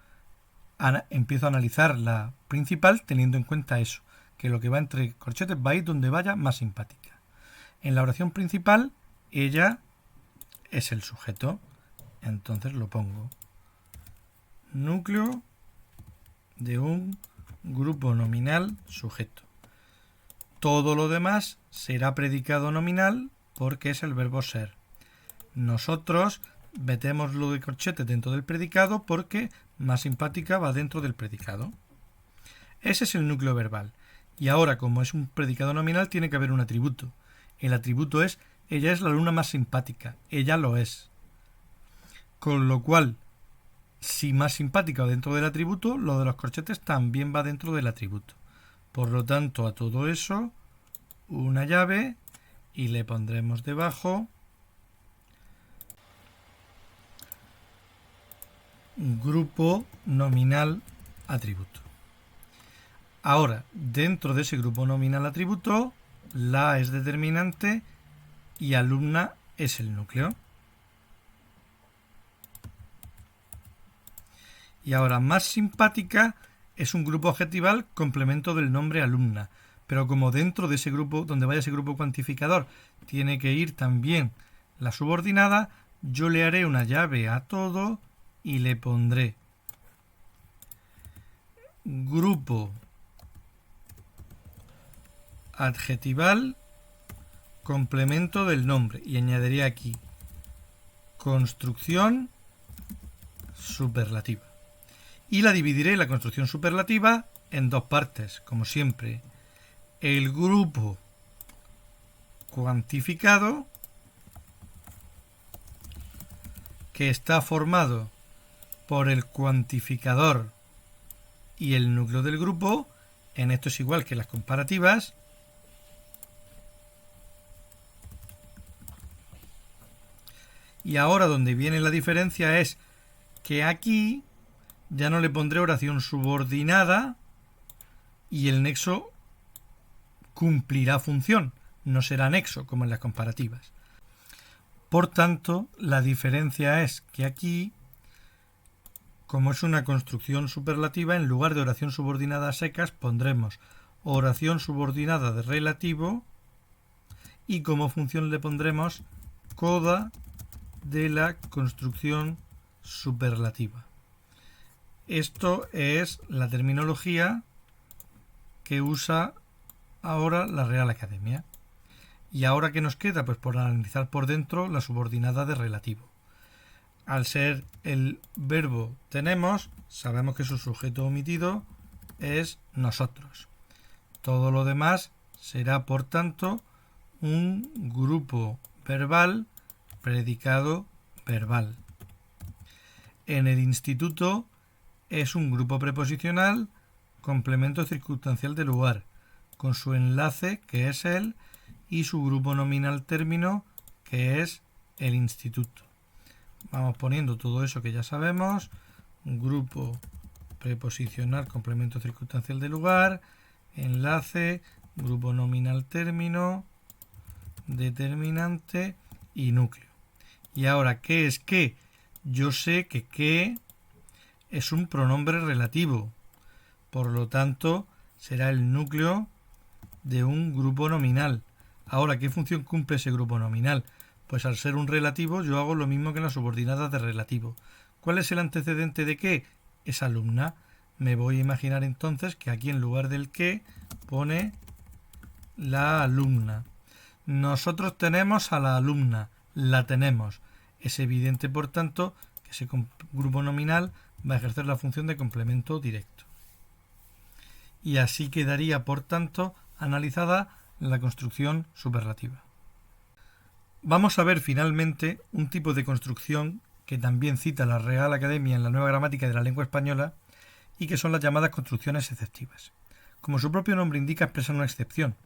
empiezo a analizar la principal teniendo en cuenta eso, que lo que va entre corchetes va a ir donde vaya más simpática. En la oración principal, ella es el sujeto, entonces lo pongo. Núcleo de un grupo nominal sujeto. Todo lo demás será predicado nominal porque es el verbo ser. Nosotros metemos lo de corchetes dentro del predicado porque más simpática va dentro del predicado. Ese es el núcleo verbal. Y ahora, como es un predicado nominal, tiene que haber un atributo. El atributo es, ella es la alumna más simpática. Ella lo es. Con lo cual, Si más simpática o dentro del atributo, lo de los corchetes también va dentro del atributo. Por lo tanto, a todo eso, una llave y le pondremos debajo grupo nominal atributo. Ahora, dentro de ese grupo nominal atributo, la es determinante y alumna es el núcleo. Y ahora, más simpática es un grupo adjetival complemento del nombre alumna. Pero como dentro de ese grupo, donde vaya ese grupo cuantificador, tiene que ir también la subordinada, yo le haré una llave a todo y le pondré grupo adjetival complemento del nombre y añadiré aquí construcción superlativa. Y la dividiré la construcción superlativa en dos partes, como siempre. El grupo cuantificado, que está formado por el cuantificador y el núcleo del grupo. En esto es igual que las comparativas. Y ahora donde viene la diferencia es que aquí ya no le pondré oración subordinada y el nexo cumplirá función, no será nexo como en las comparativas. Por tanto, la diferencia es que aquí, como es una construcción superlativa, en lugar de oración subordinada a secas pondremos oración subordinada de relativo y como función le pondremos coda de la construcción superlativa. Esto es la terminología que usa ahora la Real Academia. ¿Y ahora qué nos queda? Pues por analizar por dentro la subordinada de relativo. Al ser el verbo tenemos, sabemos que su sujeto omitido es nosotros. Todo lo demás será, por tanto, un grupo verbal predicado verbal. En el instituto es un grupo preposicional complemento circunstancial de lugar, con su enlace, que es el, y su grupo nominal término, que es el instituto. Vamos poniendo todo eso que ya sabemos. Grupo preposicional complemento circunstancial de lugar, enlace, grupo nominal término, determinante y núcleo. Y ahora, ¿qué es qué? Yo sé que qué es un pronombre relativo. Por lo tanto, será el núcleo de un grupo nominal. Ahora, ¿qué función cumple ese grupo nominal? Pues al ser un relativo, yo hago lo mismo que en las subordinadas de relativo. ¿Cuál es el antecedente de qué? Es alumna. Me voy a imaginar entonces que aquí en lugar del qué pone la alumna. Nosotros tenemos a la alumna, la tenemos. Es evidente, por tanto, que ese grupo nominal va a ejercer la función de complemento directo. Y así quedaría, por tanto, analizada la construcción superlativa. Vamos a ver finalmente un tipo de construcción que también cita la Real Academia en la Nueva Gramática de la Lengua Española y que son las llamadas construcciones exceptivas. Como su propio nombre indica, expresan una excepción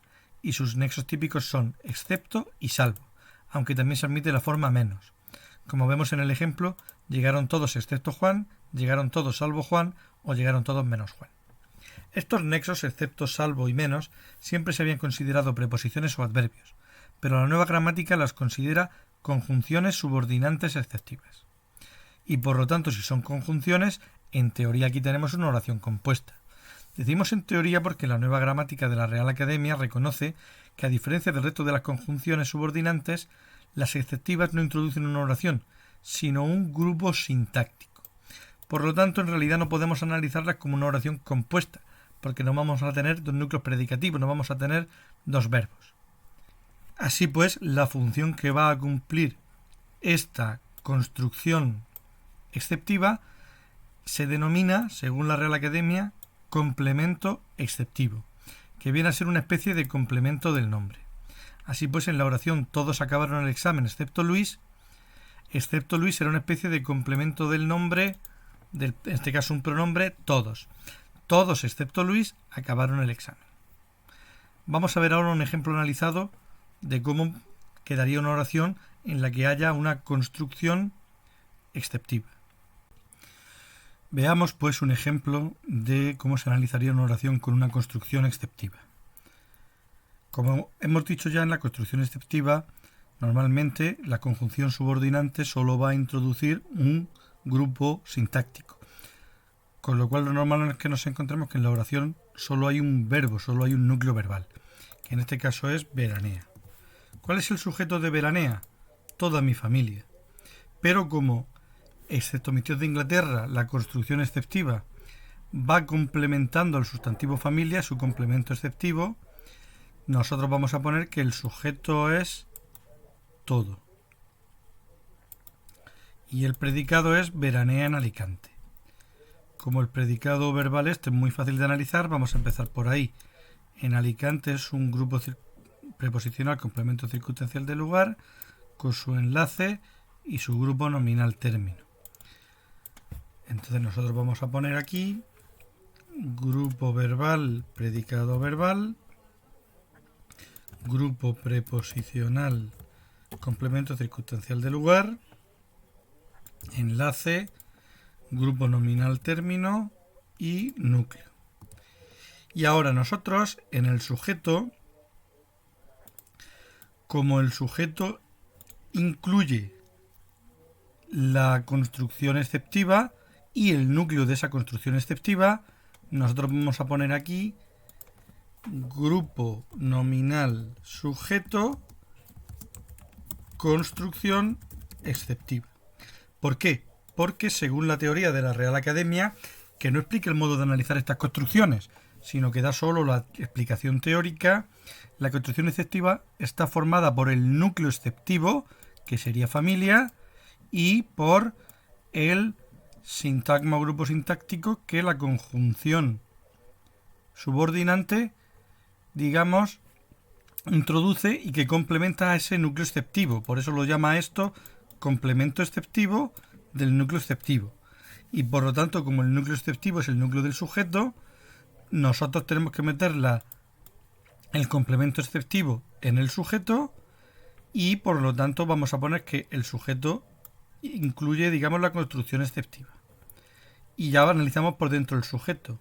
y sus nexos típicos son excepto y salvo, aunque también se admite la forma menos. Como vemos en el ejemplo, llegaron todos excepto Juan, llegaron todos salvo Juan o llegaron todos menos Juan. Estos nexos, excepto, salvo y menos, siempre se habían considerado preposiciones o adverbios, pero la nueva gramática las considera conjunciones subordinantes exceptivas. Y por lo tanto, si son conjunciones, en teoría aquí tenemos una oración compuesta. Decimos en teoría porque la nueva gramática de la Real Academia reconoce que, a diferencia del resto de las conjunciones subordinantes, las exceptivas no introducen una oración, sino un grupo sintáctico. Por lo tanto, en realidad no podemos analizarlas como una oración compuesta, porque no vamos a tener dos núcleos predicativos, no vamos a tener dos verbos. Así pues, la función que va a cumplir esta construcción exceptiva se denomina, según la Real Academia, complemento exceptivo, que viene a ser una especie de complemento del nombre. Así pues, en la oración todos acabaron el examen excepto Luis era una especie de complemento del nombre en este caso un pronombre, todos. Todos, excepto Luis, acabaron el examen. Vamos a ver ahora un ejemplo analizado de cómo quedaría una oración en la que haya una construcción exceptiva. Veamos pues un ejemplo de cómo se analizaría una oración con una construcción exceptiva. Como hemos dicho ya, en la construcción exceptiva, normalmente la conjunción subordinante solo va a introducir un grupo sintáctico, con lo cual lo normal es que nos encontremos que en la oración solo hay un verbo, solo hay un núcleo verbal, que en este caso es veranea. ¿Cuál es el sujeto de veranea? Toda mi familia. Pero como, excepto mis tíos de Inglaterra, la construcción exceptiva va complementando al sustantivo familia, su complemento exceptivo, nosotros vamos a poner que el sujeto es todo. Y el predicado es veranea en Alicante. Como el predicado verbal este es muy fácil de analizar, vamos a empezar por ahí. En Alicante es un grupo preposicional complemento circunstancial del lugar con su enlace y su grupo nominal término. Entonces nosotros vamos a poner aquí grupo verbal, predicado verbal, grupo preposicional complemento circunstancial del lugar, enlace, grupo nominal término y núcleo. Y ahora nosotros en el sujeto, como el sujeto incluye la construcción exceptiva y el núcleo de esa construcción exceptiva, nosotros vamos a poner aquí grupo nominal sujeto construcción exceptiva. ¿Por qué? Porque según la teoría de la Real Academia, que no explica el modo de analizar estas construcciones, sino que da solo la explicación teórica, la construcción exceptiva está formada por el núcleo exceptivo, que sería familia, y por el sintagma o grupo sintáctico que la conjunción subordinante, digamos, introduce y que complementa a ese núcleo exceptivo. Por eso lo llama esto complemento exceptivo del núcleo exceptivo. Y por lo tanto, como el núcleo exceptivo es el núcleo del sujeto, nosotros tenemos que meter el complemento exceptivo en el sujeto y por lo tanto vamos a poner que el sujeto incluye, digamos, la construcción exceptiva. Y ya analizamos por dentro el sujeto.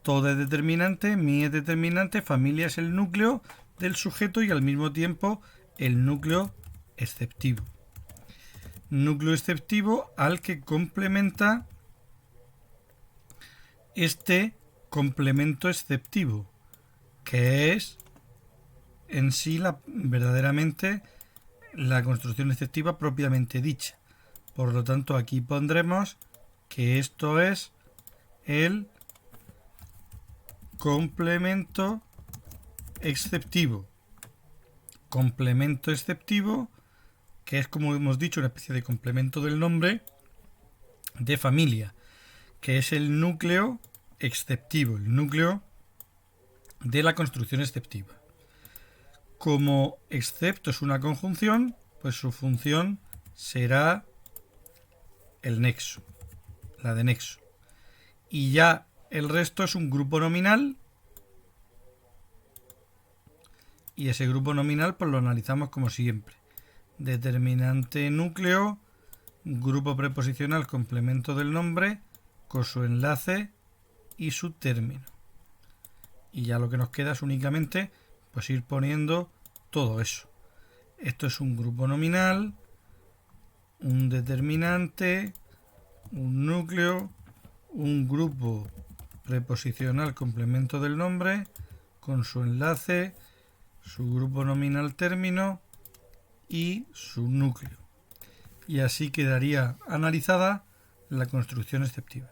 Todo es determinante, mi es determinante, familia es el núcleo del sujeto y al mismo tiempo el núcleo exceptivo. Núcleo exceptivo al que complementa este complemento exceptivo, que es en sí verdaderamente la construcción exceptiva propiamente dicha. Por lo tanto, aquí pondremos que esto es el complemento exceptivo. Complemento exceptivo, que es, como hemos dicho, una especie de complemento del nombre de familia, que es el núcleo exceptivo, el núcleo de la construcción exceptiva. Como excepto es una conjunción, pues su función será el nexo, la de nexo. Y ya el resto es un grupo nominal y ese grupo nominal pues lo analizamos como siempre. Determinante núcleo, grupo preposicional complemento del nombre con su enlace y su término. Y ya lo que nos queda es únicamente pues ir poniendo todo eso. Esto es un grupo nominal, un determinante, un núcleo, un grupo preposicional complemento del nombre con su enlace, su grupo nominal término y su núcleo. Y así quedaría analizada la construcción exceptiva.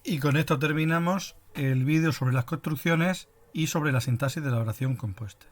Y con esto terminamos el vídeo sobre las construcciones y sobre la sintaxis de la oración compuesta.